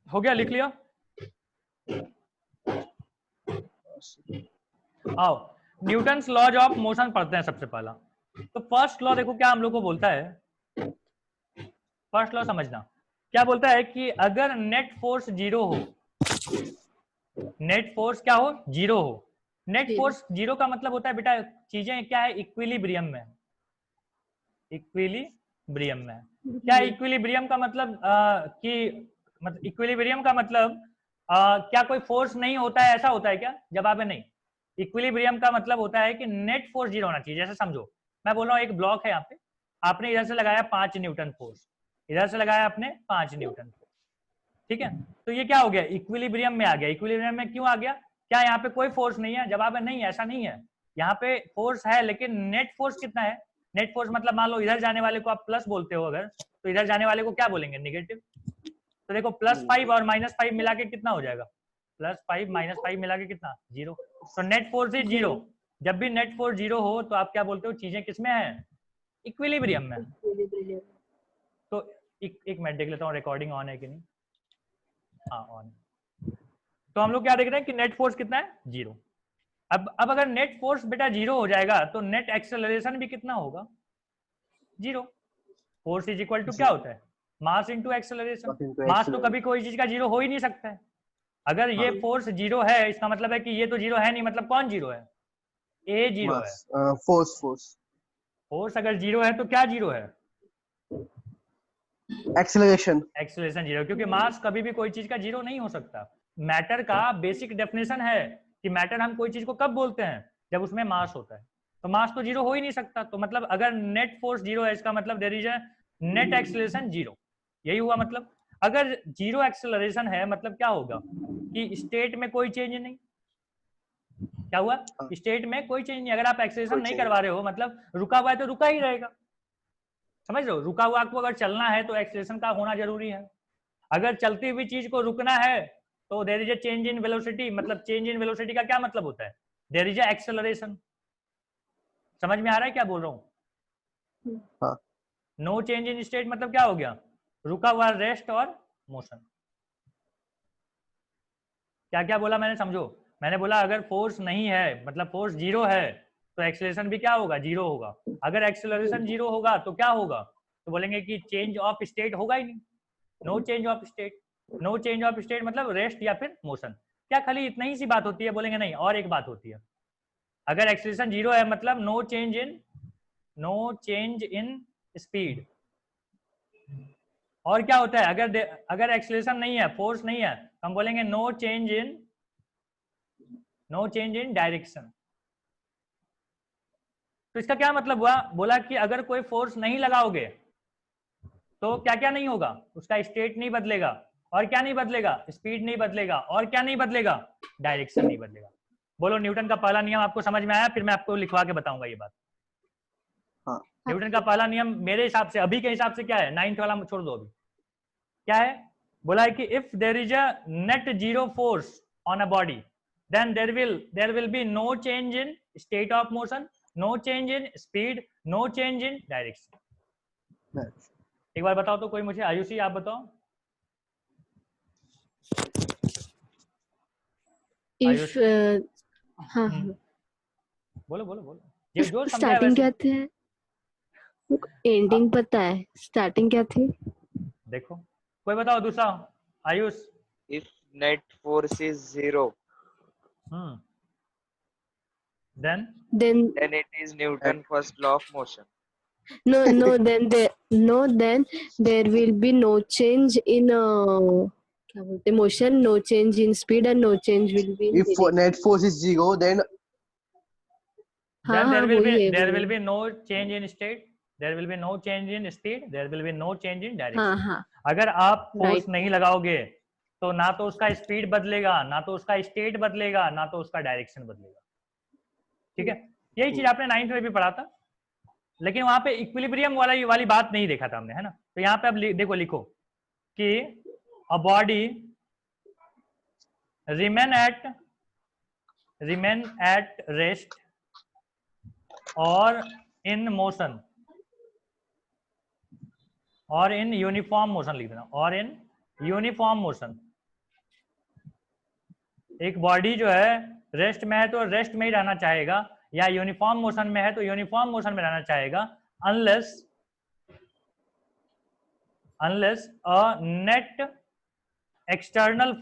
हो गया, लिख लिया? आओ न्यूटन्स लॉज ऑफ मोशन पढ़ते हैं सबसे पहला। तो फर्स्ट लॉ देखो क्या हम लोग को बोलता है, फर्स्ट लॉ समझना क्या बोलता है कि अगर नेट फोर्स 0 हो, नेट फोर्स क्या हो, 0 हो। नेट फोर्स 0 का मतलब होता है बेटा चीजें क्या है, इक्विलिब्रियम में, इक्विलिब्रियम में। क्या इक्विलिब्रियम का मतलब कि मतलब इक्विलिब्रियम का मतलब क्या कोई फोर्स नहीं होता है, ऐसा होता है क्या, जवाब है नहीं। इक्विलिब्रियम का मतलब होता है कि नेट फोर्स 0 होना चाहिए। जैसे समझो मैं बोल रहा हूँ एक ब्लॉक है यहाँ पे, आपने इधर से लगाया 5 न्यूटन फोर्स, इधर से लगाया आपने 5 न्यूटन फोर्स, ठीक है, तो ये क्या हो गया, इक्विलिब्रियम में आ गया। इक्विलिब्रियम में क्यों आ गया, क्या यहाँ पे कोई फोर्स नहीं है, जवाब है नहीं, ऐसा नहीं है। यहाँ पे फोर्स है लेकिन नेट फोर्स कितना है, नेट फोर्स मतलब मान लो इधर जाने वाले को आप प्लस बोलते हो अगर, तो इधर जाने वाले को क्या बोलेंगे, नेगेटिव। तो देखो +5 और -5 मिला के कितना हो जाएगा, +5 -5 मिला के कितना, 0। तो नेट फोर्स इज 0। जब भी नेट फोर्स 0 हो तो आप क्या बोलते हो, चीजें किसमें है, इक्विलिब्रियम में। तो एक मिनट देख लेता हूँ रिकॉर्डिंग ऑन है कि नहीं, हाँ ऑन। तो हम लोग क्या देख रहे हैं कि नेट फोर्स कितना है, 0। अब अगर नेट फोर्स बेटा 0 हो जाएगा तो नेट एक्सेलरेशन भी कितना होगा, 0। फोर्स इज इक्वल टू क्या होता है, मास इनटू एक्सेलरेशन। मास तो कभी कोई चीज का 0 हो ही नहीं सकता है। अगर ये फोर्स 0 है इसका मतलब है कि ये तो 0 है नहीं, मतलब कौन 0 है, ए 0 है। फोर्स अगर 0 है तो क्या 0 है, एक्सेलरेशन 0, क्योंकि मास कभी भी कोई चीज का 0 नहीं हो सकता। मैटर का बेसिक डेफिनेशन है कि मैटर हम कोई चीज को कब बोलते हैं, जब उसमें मास होता है। तो मास तो 0 हो ही नहीं सकता, तो मतलब अगर नेट फोर्स 0 है इसका मतलब there is a net acceleration 0, यही हुआ मतलब। अगर 0 एक्सेलरेशन है मतलब क्या होगा कि स्टेट में कोई चेंज नहीं, क्या हुआ, स्टेट में कोई चेंज नहीं। अगर आप एक्सेलरेशन नहीं करवा रहे हो मतलब रुका हुआ है तो रुका ही रहेगा। समझ रहे हो, रुका हुआ को अगर चलना है तो एक्सेलरेशन का होना जरूरी है। अगर चलती हुई चीज को रुकना है तो there is a change in velocity. मतलब चेंज इन वेलोसिटी का क्या मतलब होता है, देयर इज अ एक्सेलरेशन। समझ में आ रहा है क्या बोल रहा हूँ? हाँ। नो चेंज इन स्टेट मतलब क्या हो गया, रुका हुआ, रेस्ट और मोशन। क्या क्या बोला मैंने, समझो। मैंने बोला अगर फोर्स नहीं है, मतलब फोर्स जीरो है, तो एक्सेलरेशन भी क्या होगा, जीरो होगा। अगर एक्सेलरेशन जीरो होगा तो क्या होगा, तो बोलेंगे कि चेंज ऑफ स्टेट होगा ही नहीं, no change of state. No change of state मतलब रेस्ट या फिर मोशन। क्या खाली इतना ही सी बात होती है, बोलेंगे नहीं और एक बात होती है। अगर एक्सेलरेशन जीरो है मतलब नो चेंज इन स्पीड। और क्या होता है, अगर एक्सेलरेशन नहीं है, फोर्स नहीं है, हम बोलेंगे नो चेंज इन डायरेक्शन। तो इसका क्या मतलब हुआ, बोला कि अगर कोई फोर्स नहीं लगाओगे तो क्या क्या नहीं होगा, उसका स्टेट नहीं बदलेगा, और क्या नहीं बदलेगा, स्पीड नहीं बदलेगा, और क्या नहीं बदलेगा, डायरेक्शन नहीं बदलेगा। बोलो न्यूटन का पहला नियम आपको समझ में आया, फिर मैं आपको लिखवा के बताऊंगा ये बात। हाँ। न्यूटन का पहला नियम मेरे हिसाब से, अभी के हिसाब से क्या है, 9th वाला छोड़ दो अभी, क्या है, बोला है कि if there is a net zero force on a body then there will be no change in state of motion, no change in speed, no change in direction। एक बार बताओ तो कोई मुझे, आयुषी आप बताओ। इफ हाँ बोलो बोलो बोलो, जो जो समझा है स्टार्टिंग वैसे। क्या थे, एंडिंग पता है, स्टार्टिंग क्या थी। देखो कोई बताओ दूसरा, Ayush. If net force is zero, then then it is Newton's first law of motion. then there will be no change in क्या बोलते motion, no change in speed and no change will be in If direction। net force is zero, then हाँ हाँ there वही है will be no change in state, there will be no change in speed, there will be no change in direction। हाँ हाँ अगर आप force right। नहीं लगाओगे तो ना तो उसका स्पीड बदलेगा, ना तो उसका स्टेट बदलेगा, ना तो उसका डायरेक्शन बदलेगा। ठीक है, यही चीज आपने 9th में भी पढ़ा था, लेकिन वहां पे इक्विलिब्रियम वाली बात नहीं देखा था हमने, है ना। तो यहाँ पे अब देखो, लिखो कि a body remain at rest और इन मोशन, और इन यूनिफॉर्म मोशन लिख देना, और इन यूनिफॉर्म मोशन। एक बॉडी जो है रेस्ट में है तो रेस्ट में ही रहना चाहेगा, या यूनिफॉर्म मोशन में है तो यूनिफॉर्म मोशन में रहना चाहेगा, unless a net external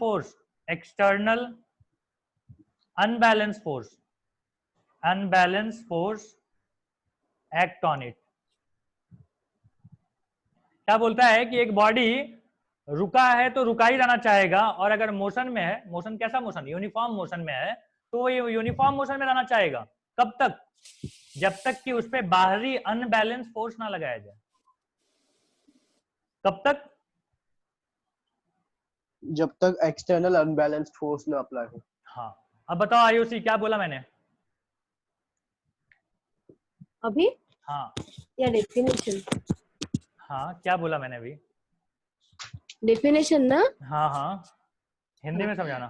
unbalance force act on it. क्या बोलता है कि एक बॉडी रुका है तो रुका ही रहना चाहेगा, और अगर मोशन में है, मोशन कैसा मोशन, यूनिफॉर्म मोशन में है, तो वो यूनिफॉर्म मोशन में रहना चाहेगा। कब तक, जब तक कि उस पर बाहरी अनबैलेंस फोर्स ना लगाया जाए। कब तक, जब तक एक्सटर्नल अनबैलेंस्ड फोर्स ना अप्लाई हो। हाँ। अब बताओ आयुषी, क्या बोला मैंने अभी, हाँ या डेफिनेशन, हाँ, क्या बोला मैंने अभी, डेफिनेशन ना, हाँ हाँ, हिंदी में समझाना।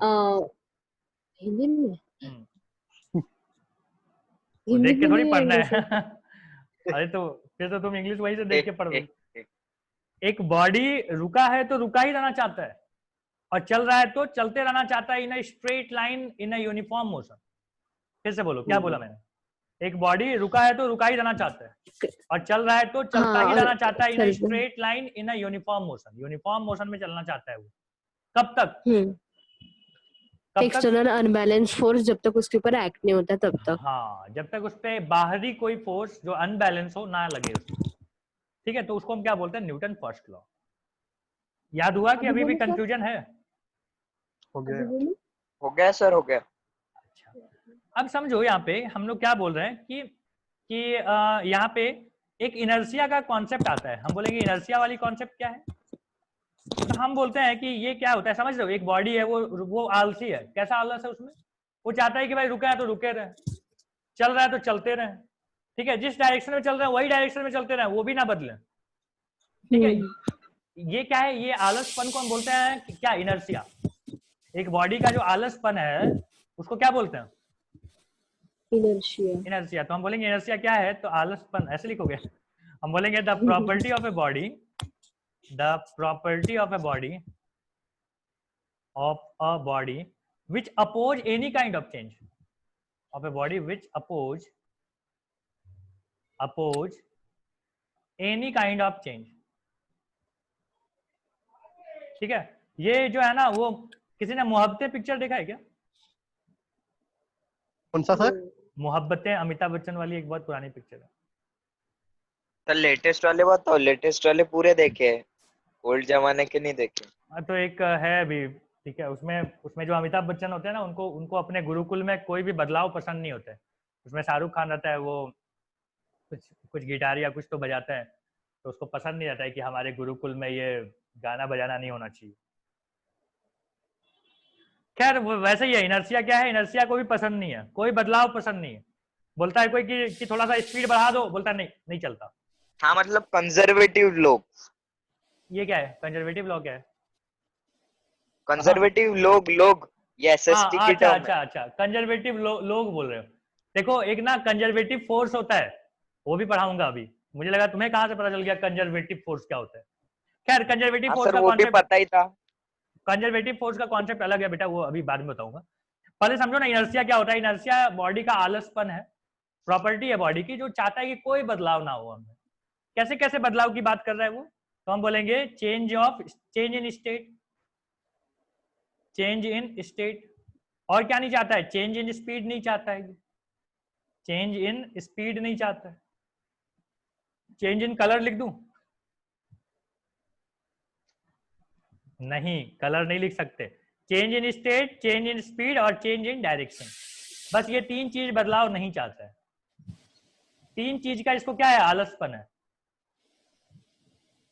हिंदी में, वो देख के थोड़ी में पढ़ना इंग्लिश है। अरे तो फिर तो तुम इंग्लिश वही से देख के पढ़ दो। एक बॉडी रुका है तो रुका ही रहना चाहता है, और चल रहा है तो चलते रहना चाहता है, in a straight line, in a uniform motion. फिर से बोलो, क्या बोला मैंने, एक बॉडी रुका है तो रुका ही रहना चाहता है, और चल रहा है तो चलता ही रहना चाहता है, in a straight line, in a uniform motion. Uniform motion में चलना चाहता है वो। कब तक, एक्सटर्नल अनबैलेंस फोर्स जब तक उसके ऊपर एक्ट नहीं होता तब तक। हाँ, जब तक उस पर बाहरी कोई फोर्स जो अनबैलेंस हो ना लगे उसको। ठीक है, तो उसको हम क्या बोलते हैं, न्यूटन फर्स्ट लॉ। याद हुआ कि अभी भी कंफ्यूजन है? हो गया, हो गया सर, हो गया। अच्छा, अब समझो यहाँ पे हम लोग क्या बोल रहे हैं कि यहाँ पे एक इनर्शिया का कॉन्सेप्ट आता है। हम बोलेंगे इनर्शिया वाली कॉन्सेप्ट क्या है, तो हम बोलते हैं कि ये क्या होता है, समझ रहे हो, एक बॉडी है वो आलसी है। कैसा आलस है उसमें, वो चाहता है कि भाई रुका है तो रुके रहे, चल रहा है तो चलते रहे। ठीक है, जिस डायरेक्शन में चल रहे हैं वही डायरेक्शन में चलते रहे, वो भी ना बदले। ठीक है, ये क्या है, ये आलसपन को हम बोलते हैं कि क्या, इनर्शिया। एक बॉडी का जो आलसपन है उसको क्या बोलते हैं, इनर्शिया। इनर्शिया। तो हम बोलेंगे इनर्शिया क्या है, तो आलसपन, ऐसे लिखोगे। हम बोलेंगे the property of a body, the property of a body, of a body which oppose any kind of change, of a body which oppose any kind of change। ठीक है, ये जो है ना, वो किसी ने मोहब्बतें पिक्चर देखा है क्या? कौन सा सर? मोहब्बतें, अमिताभ बच्चन वाली एक बहुत पुरानी पिक्चर है। तो लेटेस्ट वाले बताओ, लेटेस्ट वाले पूरे देखे हैं, ओल्ड जमाने के नहीं देखे। तो एक है अभी, ठीक है, उसमें उसमें जो अमिताभ बच्चन होते हैं ना, उनको उनको अपने गुरुकुल में कोई भी बदलाव पसंद नहीं होता है। उसमें शाहरुख खान रहता है, वो कुछ कुछ गिटार या कुछ तो बजाता है, तो उसको पसंद नहीं आता है कि हमारे गुरुकुल में ये गाना बजाना नहीं होना चाहिए। खैर वो वैसे ही है, इनर्शिया क्या है, इनर्शिया को भी पसंद नहीं है, कोई बदलाव पसंद नहीं है। बोलता है कोई कि थोड़ा सा स्पीड बढ़ा दो, बोलता है नहीं, नहीं चलता। हाँ मतलब कंजर्वेटिव लोग, ये क्या है, कंजर्वेटिव लॉ क्या है? कंजर्वेटिव लोग, लोग ये एसएसटी हाँ की अच्छा टर्म अच्छा है। अच्छा, कंजर्वेटिव लोग बोल रहे हो। देखो एक ना कंजर्वेटिव फोर्स होता है, वो भी पढ़ाऊंगा अभी। मुझे लगा तुम्हें कहाँ से पता चल गया कंजर्वेटिव फोर्स क्या होता है। खैर कंजर्वेटिव हाँ फोर्स सर का वो भी कॉन्सेप्ट, पता ही था। कंजर्वेटिव फोर्स का कॉन्सेप्ट अलग है बेटा, वो अभी बाद में बताऊंगा। पहले समझो ना इनर्शिया क्या होता है। इनर्शिया बॉडी का आलसपन है, प्रॉपर्टी है बॉडी की जो चाहता है कि कोई बदलाव ना हो हमें। कैसे कैसे बदलाव की बात कर रहा है वो, तो हम बोलेंगे change in state, change in state. और क्या नहीं चाहता है, चेंज इन स्पीड नहीं चाहता है, चेंज इन स्पीड नहीं चाहता है। चेंज इन कलर लिख दूं? नहीं, कलर नहीं लिख सकते। Change in state, change in speed और चेंज इन डायरेक्शन, बस ये तीन चीज बदलाव नहीं चाहता है। तीन चीज का इसको क्या है, आलसपन है।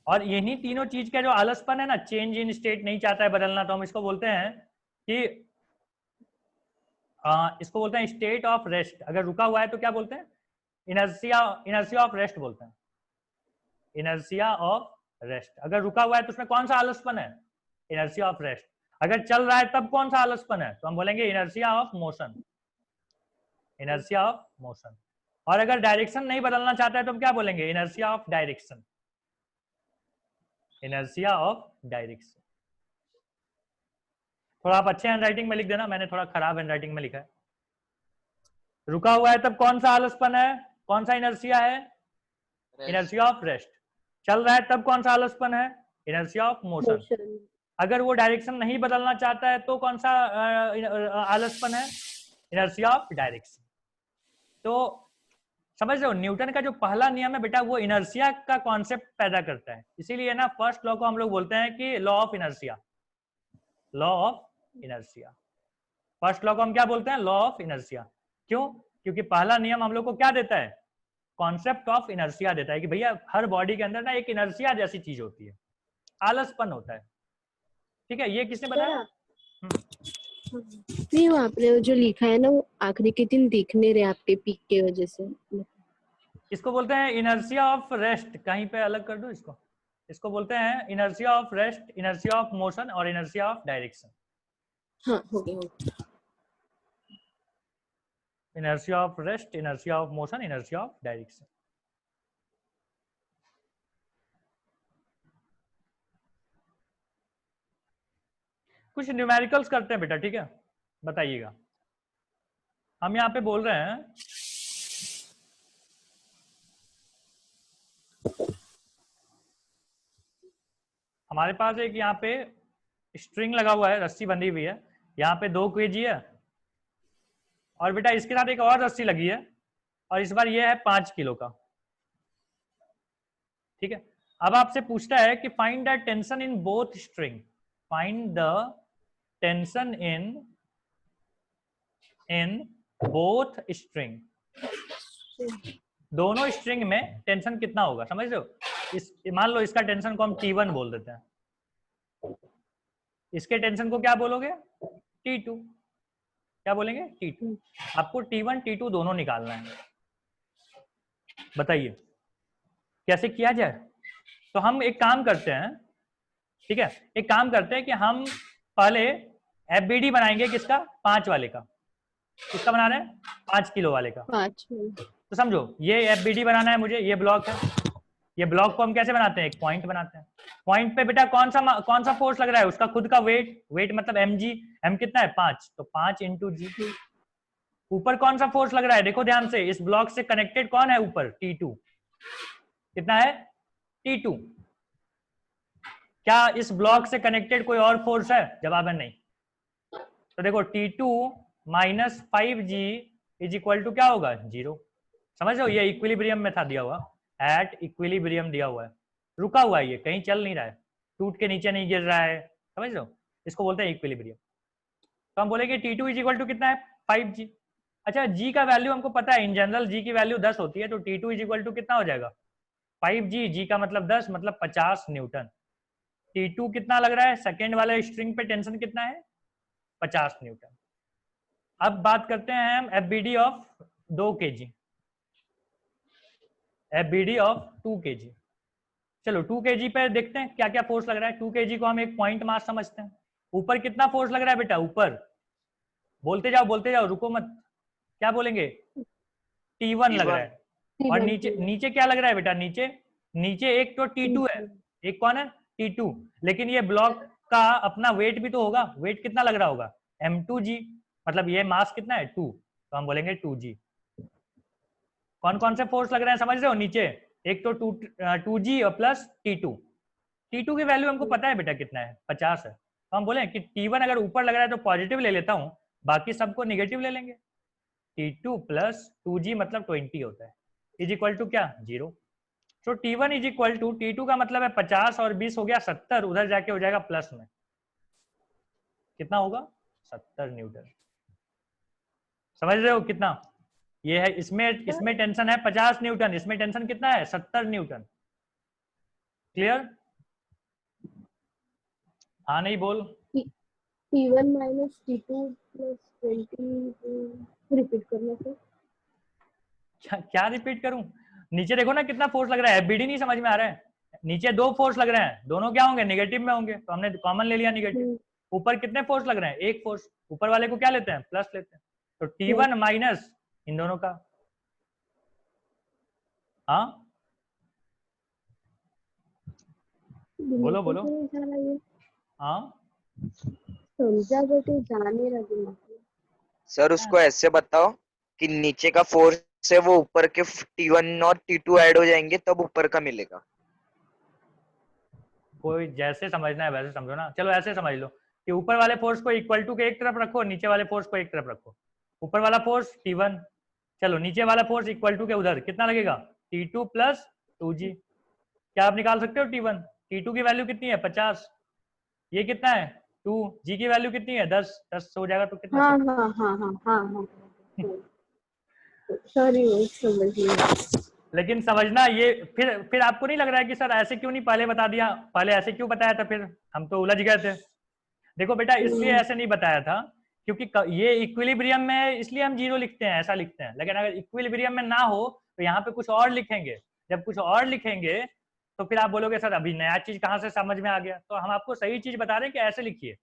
और यही तीनों चीज का जो आलसपन है ना, चेंज इन स्टेट नहीं चाहता है बदलना, तो हम इसको बोलते हैं कि इसको बोलते हैं स्टेट ऑफ रेस्ट। अगर रुका हुआ है तो क्या बोलते हैं, इनर्शिया, इनर्शिया ऑफ रेस्ट बोलते हैं, इनर्शिया ऑफ रेस्ट। अगर रुका हुआ है तो उसमें कौन सा आलसपन है, इनर्शिया ऑफ रेस्ट। अगर चल रहा है तब कौन सा आलसपन है, तो हम बोलेंगे inertia of motion, inertia of motion. और अगर डायरेक्शन नहीं बदलना चाहता है तो हम क्या बोलेंगे, inertia of direction, inertia of direction. थोड़ा आप अच्छे हैंडराइटिंग में लिख देना, मैंने थोड़ा खराब हैंडराइटिंग में लिखा है। रुका हुआ है तब कौन सा आलसपन है, कौन सा इनर्शिया है, इनर्शिया ऑफ रेस्ट। चल रहा है तब कौन सा आलसपन है, इनर्शिया ऑफ मोशन। अगर वो डायरेक्शन नहीं बदलना चाहता है तो कौन सा आलसपन है, इनर्शिया ऑफ डायरेक्शन। तो समझ रहे हो, न्यूटन का जो पहला नियम है बेटा, वो इनर्शिया का कॉन्सेप्ट पैदा करता है। इसीलिए ना फर्स्ट लॉ को हम लोग बोलते हैं कि law of inertia, law of inertia. First law को हम क्या बोलते हैं, लॉ ऑफ इनर्शिया। क्यों? क्योंकि पहला नियम हम लोग को क्या देता है, कॉन्सेप्ट ऑफ इनर्शिया देता है कि भैया हर बॉडी के अंदर ना एक इनर्शिया जैसी चीज होती है, आलसपन होता है। ठीक है, ये किसने बताया? नहीं, वो आपने जो लिखा है ना, वो आखिरी के दिन दिख नहीं रहे आपके पीक के वजह से। इसको बोलते हैं इनर्शिया ऑफ रेस्ट। कहीं पे अलग कर दूं इसको, इसको बोलते हैं inertia of rest, inertia of motion और इनर्शिया ऑफ डायरेक्शन। हाँ हो गया। Inertia of rest, inertia of motion, inertia of direction. कुछ न्यूमेरिकल्स करते हैं बेटा, ठीक है, बताइएगा। हम यहाँ पे बोल रहे हैं हमारे पास एक यहाँ पे स्ट्रिंग लगा हुआ है, रस्सी बंधी हुई है, यहाँ पे 2 kg है, और बेटा इसके साथ एक और रस्सी लगी है, और इस बार ये है 5 किलो का। ठीक है, अब आपसे पूछता है कि find the tension in both string, find the tension in both string. दोनों स्ट्रिंग में टेंशन कितना होगा, समझ रहे हो? मान लो इसका टेंशन को हम T1 बोल देते हैं, इसके टेंशन को क्या बोलोगे, T2। क्या बोलेंगे, T2। आपको T1 T2 दोनों निकालना है। बताइए कैसे किया जाए। तो हम एक काम करते हैं, ठीक है, एक काम करते हैं कि हम पहले एफबीडी बनाएंगे किसका, 5 वाले का। किसका बना रहे हैं, 5 किलो वाले का। 5 तो समझो ये एफबीडी बनाना है मुझे, ये ब्लॉक है, ये ब्लॉक को हम कैसे बनाते हैं, एक पॉइंट बनाते हैं। पॉइंट पे बेटा कौन सा फोर्स लग रहा है, उसका खुद का वेट मतलब mg, m कितना है 5, तो 5 इंटू जी। ऊपर कौन सा फोर्स लग रहा है, देखो ध्यान से, इस ब्लॉक से कनेक्टेड कौन है ऊपर, T2। कितना है, T2। क्या इस ब्लॉक से कनेक्टेड कोई और फोर्स है, जवाब है नहीं। तो देखो T2 minus 5G is equal to क्या होगा, 0। समझ रहे हो, ये इक्विलिब्रियम में था दिया हुआ, एट इक्विलिब्रियम दिया हुआ है, रुका हुआ है, ये कहीं चल नहीं रहा है, टूट के नीचे नहीं गिर रहा है, समझ रहे हो, इसको बोलते हैं इक्विलिब्रियम। तो हम बोलेंगे T2 इज इक्वल टू कितना है, 5G। अच्छा जी का वैल्यू हमको पता है, इन जनरल जी की वैल्यू 10 होती है, तो T2 इज इक्वल टू कितना हो जाएगा, 5G, जी का मतलब 10, मतलब 50 न्यूटन। T2 कितना लग रहा है, सेकेंड वाले स्ट्रिंग पे टेंशन कितना है, 50 न्यूटन। अब बात करते हैं हम FBD of 2 kg, FBD of 2 kg। चलो 2 kg पे देखते हैं क्या क्या फोर्स लग रहा है। 2 kg को हम एक पॉइंट मास समझते हैं। ऊपर कितना फोर्स लग रहा है बेटा, ऊपर बोलते जाओ, रुको मत, क्या बोलेंगे, T1 लग रहा है। और नीचे नीचे क्या लग रहा है बेटा, नीचे एक तो T2 है, एक कौन है, T2। लेकिन ये ब्लॉक का अपना वेट भी तो होगा, वेट कितना लग रहा होगा, m2g, मतलब ये मास कितना है 2, तो हम बोलेंगे 2g। कौन कौन से फोर्स लग रहे हैं समझ रहे हो, नीचे एक तो 2g और प्लस T2 की वैल्यू हमको पता है बेटा कितना है, 50 है। तो हम बोले कि T1 अगर ऊपर लग रहा है तो पॉजिटिव ले लेता हूँ, बाकी सबको निगेटिव ले लेंगे। T2 प्लस 2g मतलब 20 होता है, इज इक्वल टू क्या, 0। तो T1 is equal to, T2 का मतलब है 50 और 20 हो गया 70, उधर जाके हो जाएगा प्लस में, कितना होगा, 70 न्यूटन। समझ रहे हो कितना ये है, इसमें टेंशन है 50 न्यूटन, इसमें टेंशन कितना है, 70 न्यूटन। क्लियर, हाँ नहीं बोल, T1 minus T2 plus 20 repeat करना सर। क्या रिपीट करूं, नीचे देखो ना कितना फोर्स लग रहा है, एफबीडी नहीं समझ में आ रहा है, नीचे 2 फोर्स लग रहे हैं, दोनों क्या होंगे, नेगेटिव में होंगे, तो हमने कॉमन ले लिया नेगेटिव। ऊपर कितने फोर्स लग रहे हैं, एक फोर्स, ऊपर वाले को क्या लेते हैं, प्लस लेते हैं, तो T1 माइनस इन दोनों का, हाँ बोलो, हाँ समझा बेटे, जाने लगे सर उसको ऐसे बताओ कि नीचे का फोर्स से वो ऊपर के T1 और T2 ऐड हो जाएंगे तब ऊपर का मिलेगा। कोई जैसे समझना है वैसे समझो ना, चलो ऐसे समझ लो कि ऊपर वाले फोर्स को इक्वल टू के एक तरफ रखो, नीचे वाले फोर्स को एक तरफ रखो। ऊपर वाला फोर्स T1, चलो नीचे वाला फोर्स इक्वल टू के उधर कितना लगेगा, T2 प्लस 2g। क्या आप निकाल सकते हो T1, T2 की वैल्यू कितनी है 50, ये कितना है 2, g की वैल्यू कितनी है 10 हो जाएगा तो कितना, हाँ सॉरी समझ गई। लेकिन समझना ये फिर आपको नहीं लग रहा है कि सर ऐसे क्यों नहीं पहले बता दिया, पहले ऐसे क्यों बताया था, फिर हम तो उलझ गए थे। देखो बेटा इसलिए ऐसे नहीं बताया था क्योंकि ये इक्विलिब्रियम में, इसलिए हम 0 लिखते हैं, ऐसा लिखते हैं, लेकिन अगर इक्विलिब्रियम में ना हो तो यहाँ पे कुछ और लिखेंगे, जब कुछ और लिखेंगे तो फिर आप बोलोगे सर अभी नया चीज कहाँ से समझ में आ गया, तो हम आपको सही चीज बता रहे हैं कि ऐसे लिखिए,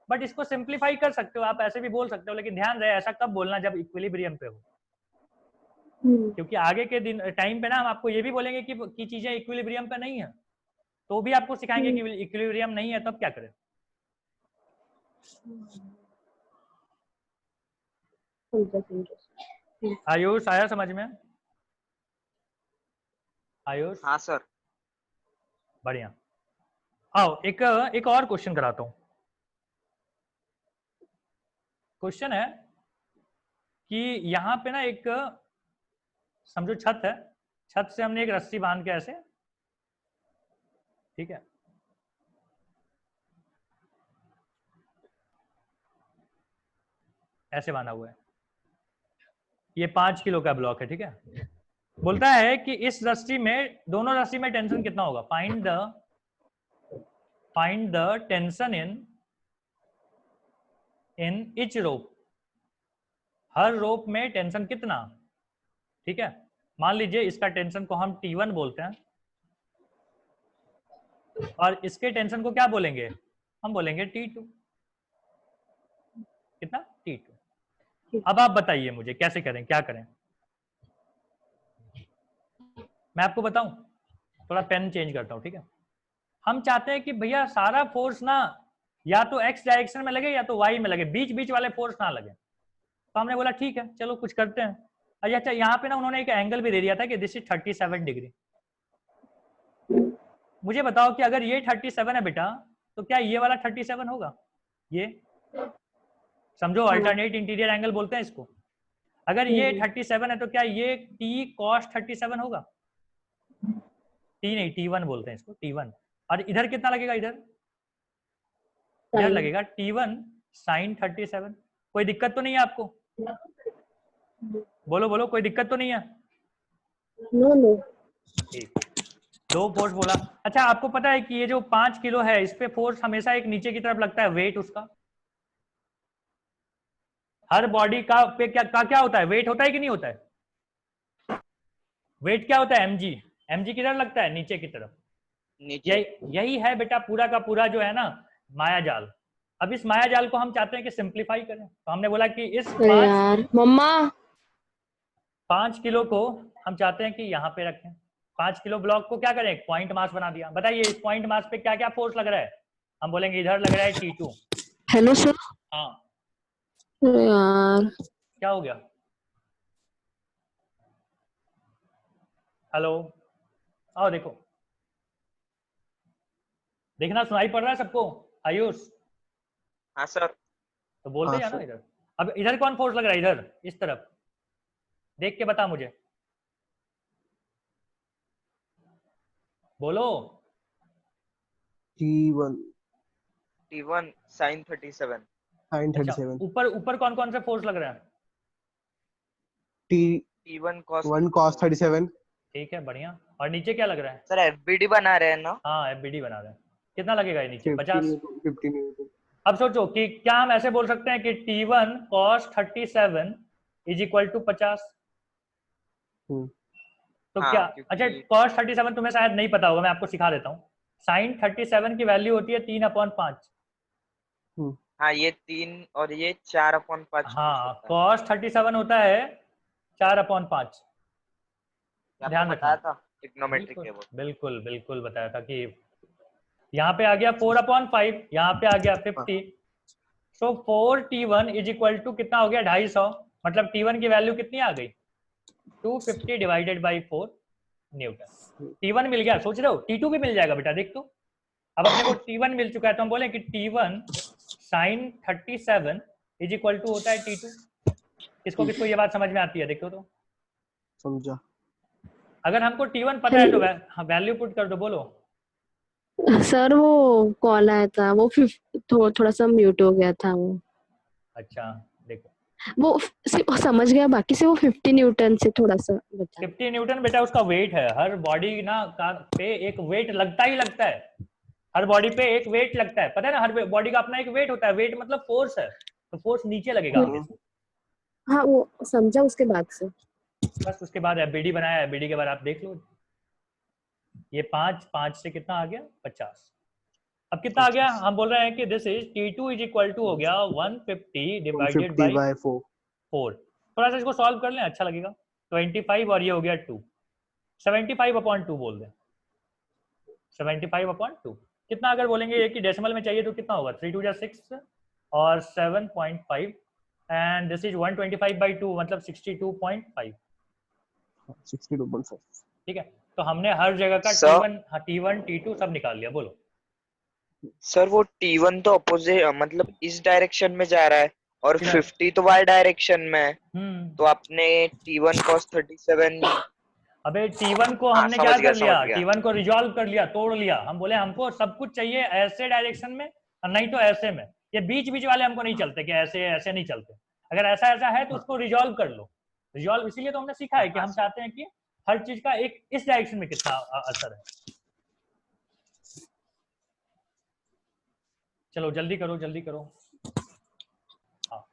बट इसको सिंप्लीफाई कर सकते हो आप, ऐसे भी बोल सकते हो, लेकिन ध्यान रहे ऐसा कब बोलना जब इक्विलिब्रियम पे हो, क्योंकि आगे के दिन टाइम पे ना हम आपको ये भी बोलेंगे कि चीजें इक्विलिब्रियम पे नहीं है, तो भी आपको सिखाएंगे कि इक्विलिब्रियम नहीं है, तब क्या करें। आयुष आया समझ में, आयुष, हाँ सर। बढ़िया, आओ एक और क्वेश्चन कराता हूं। क्वेश्चन है कि यहाँ पे ना एक समझो छत है, छत से हमने एक रस्सी बांध के ऐसे, ठीक है, ऐसे बांधा हुआ है, ये 5 किलो का ब्लॉक है, ठीक है। बोलता है कि इस रस्सी में, दोनों रस्सी में टेंशन कितना होगा, find the tension in each rope, हर रोप में टेंशन कितना, ठीक है। मान लीजिए इसका टेंशन को हम T1 बोलते हैं, और इसके टेंशन को क्या बोलेंगे, हम बोलेंगे T2। कितना, T2। अब आप बताइए मुझे कैसे करें, क्या करें। मैं आपको बताऊं, थोड़ा पेन चेंज करता हूं, ठीक है। हम चाहते हैं कि भैया सारा फोर्स ना या तो एक्स डायरेक्शन में लगे या तो वाई में लगे, बीच बीच वाले फोर्स ना लगे। तो हमने बोला ठीक है चलो कुछ करते हैं। अच्छा यहाँ पे ना उन्होंने एक एंगल भी दे दिया था कि दिस इज 37 डिग्री। मुझे बताओ कि अगर ये 37 है बेटा, तो क्या ये वाला 37 होगा? ये समझो अल्टरनेट इंटीरियर एंगल बोलते हैं इसको। अगर ये 37 है तो क्या ये T cos 37 होगा? T नहीं, T1 बोलते हैं इसको, T1। और इधर कितना लगेगा, इधर लगेगा T1 sin 37। कोई दिक्कत तो नहीं है आपको? बोलो बोलो, कोई दिक्कत तो नहीं है? No no. ठीक, दो फोर्स बोला। अच्छा आपको पता है कि ये जो 5 किलो है इस पे फोर्स हमेशा एक नीचे की तरफ लगता है, वेट उसका। हर बॉडी का पे क्या होता है, वेट होता है कि नहीं होता है? वेट क्या होता है, mg। mg किधर लगता है, नीचे की तरफ। नीचे। यही है बेटा पूरा का पूरा जो है ना माया जाल। अब इस माया जाल को हम चाहते हैं कि सिंप्लीफाई करें, तो हमने बोला कि इस अरे यार मम्मा 5 किलो को हम चाहते हैं कि यहाँ पे रखें। 5 किलो ब्लॉक को क्या करें, पॉइंट मास बना दिया। बताइए इस पॉइंट मास पे क्या क्या फोर्स लग रहा है? हम बोलेंगे इधर लग रहा है T2। Hello sir. हाँ अरे यार क्या हो गया, हेलो आओ देखो, देखना सुनाई पड़ रहा है सबको आयुष? हाँ सर। तो बोलते हाँ जाना सर। इधर। अब इधर कौन फोर्स लग रहा है, इधर इस तरफ देख के बता मुझे, बोलो। T1 T1 sin 37। sin अच्छा 37 ऊपर ऊपर कौन कौन से फोर्स लग रहे हैं? T1 cos T1 cos 37 ठीक है बढ़िया। और नीचे क्या लग रहा है? सर FBD बना रहे हैं ना। हाँ FBD बना रहे हैं। कितना लगेगा ये नीचे, 50 50? Newton 50 Newton। अब सोचो कि क्या हम ऐसे बोल सकते हैं कि T1 cos 37 is equal to 50? तो क्या, हाँ अच्छा क्योंकि cos 37 तुम्हें शायद नहीं पता होगा, मैं आपको सिखा देता हूँ। sin 37 की वैल्यू होती है 3/5। हाँ ये 3 और ये 4/5 कुछ हाँ होता है। cos 37 होता है 4/5। ये आपको ध्यान रखना। बताया था ट्रिग्नोमेट्री बिल्कुल के वो। बिल्कुल बिल्कुल बताया था कि यहाँ पे आ गया 4/5, यहाँ पे आ गया 50। सो 4T1 इज इक्वल टू कितना हो गया, 250। मतलब T1 की वैल्यू कितनी आ गई, 250 डिवाइडेड बाई 4 न्यूटन। T1 मिल गया, सोच रहे हो T2 भी मिल जाएगा बेटा, देख तो। अब अपने को T1 मिल चुका है तो हम बोले कि T1 sin 37 is equal to होता है T2। किसको किसको ये बात समझ में आती है, देखो तो। समझा। अगर हमको T1 पता है तो वैल्यू पुट कर दो, बोलो। सर वो कॉल आया था वो थोड़ा सा म्यूट हो गया था वो। अच्छा देखो, वो सिर्फ समझ गया, बाकी से वो 50 न्यूटन से थोड़ा सा बता। 50 न्यूटन बेटा उसका वेट है। हर बॉडी ना का पे एक वेट लगता ही लगता है। हर बॉडी पे एक वेट लगता है, पता है ना, हर बॉडी का अपना एक वेट होता है। वेट मतलब फोर्स है, तो फोर्स नीचे लगेगा हमेशा। हाँ वो समझा उसके बाद से। बस उसके बाद एफबीडी बनाया, एफबीडी के बाद आप देख लो ये 5 से कितना आ गया, 50। अब कितना आ गया, हम बोल रहे हैं कि this is T2 is equal to हो गया 150 डिवाइडेड 50 बाई by 4 4। थोड़ा सा इसको सॉल्व कर लें, अच्छा लगेगा। 25 और ये हो गया 2, 75/2 बोल दें। 75/2 कितना, अगर बोलेंगे ये कि डेसिमल में चाहिए तो कितना होगा, 3 2 6 और 7.5 एंड दिस इज 125/2 मतलब 62.5। 62.5। ठीक है, तो हमने हर जगह का सर T1 T2 सब निकाल लिया, बोलो। सर वो T1 तो अपोजिट मतलब इस डायरेक्शन में जा रहा है और किधर? 50 तो y डायरेक्शन में है। तो हम्म। आपने T1 cos 37। अबे T1 को हाँ हमने क्या कर समझ लिया, गया। T1 को रिजॉल्व कर लिया, तोड़ लिया। हम बोले हमको सब कुछ चाहिए ऐसे डायरेक्शन में और नहीं तो ऐसे में। ये बीच बीच वाले हमको नहीं चलते कि ऐसे ऐसे नहीं चलते। अगर ऐसा ऐसा है तो उसको रिजॉल्व कर लो। रिजॉल्व इसीलिए तो हमने सीखा है कि हाँ हम सर। चाहते हैं कि हर चीज का एक इस डायरेक्शन में कितना असर है। चलो जल्दी करो जल्दी करो। हाँ,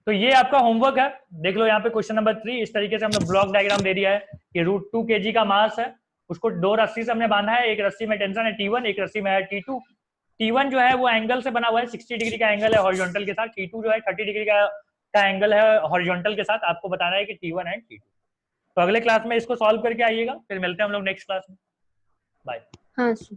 तो ये आपका होमवर्क है, देख लो यहाँ पे क्वेश्चन नंबर 3। इस तरीके से हमने ब्लॉक डायग्राम दे दिया है कि √2 kg का मास है उसको 2 रस्सी से हमने बांधा है, एक रस्सी में टेंशन है T1, एक रस्सी में है T2। T1 जो है वो एंगल से बना हुआ है, 60 डिग्री का एंगल है हॉरिजॉन्टल के साथ। T2 जो है 30 डिग्री का एंगल है हॉरिजॉन्टल के साथ। आपको बताना है कि T1 एंड T2। तो अगले क्लास में इसको सॉल्व करके आइएगा, फिर मिलते हैं हम लोग नेक्स्ट क्लास में। बाय। हाँ सर।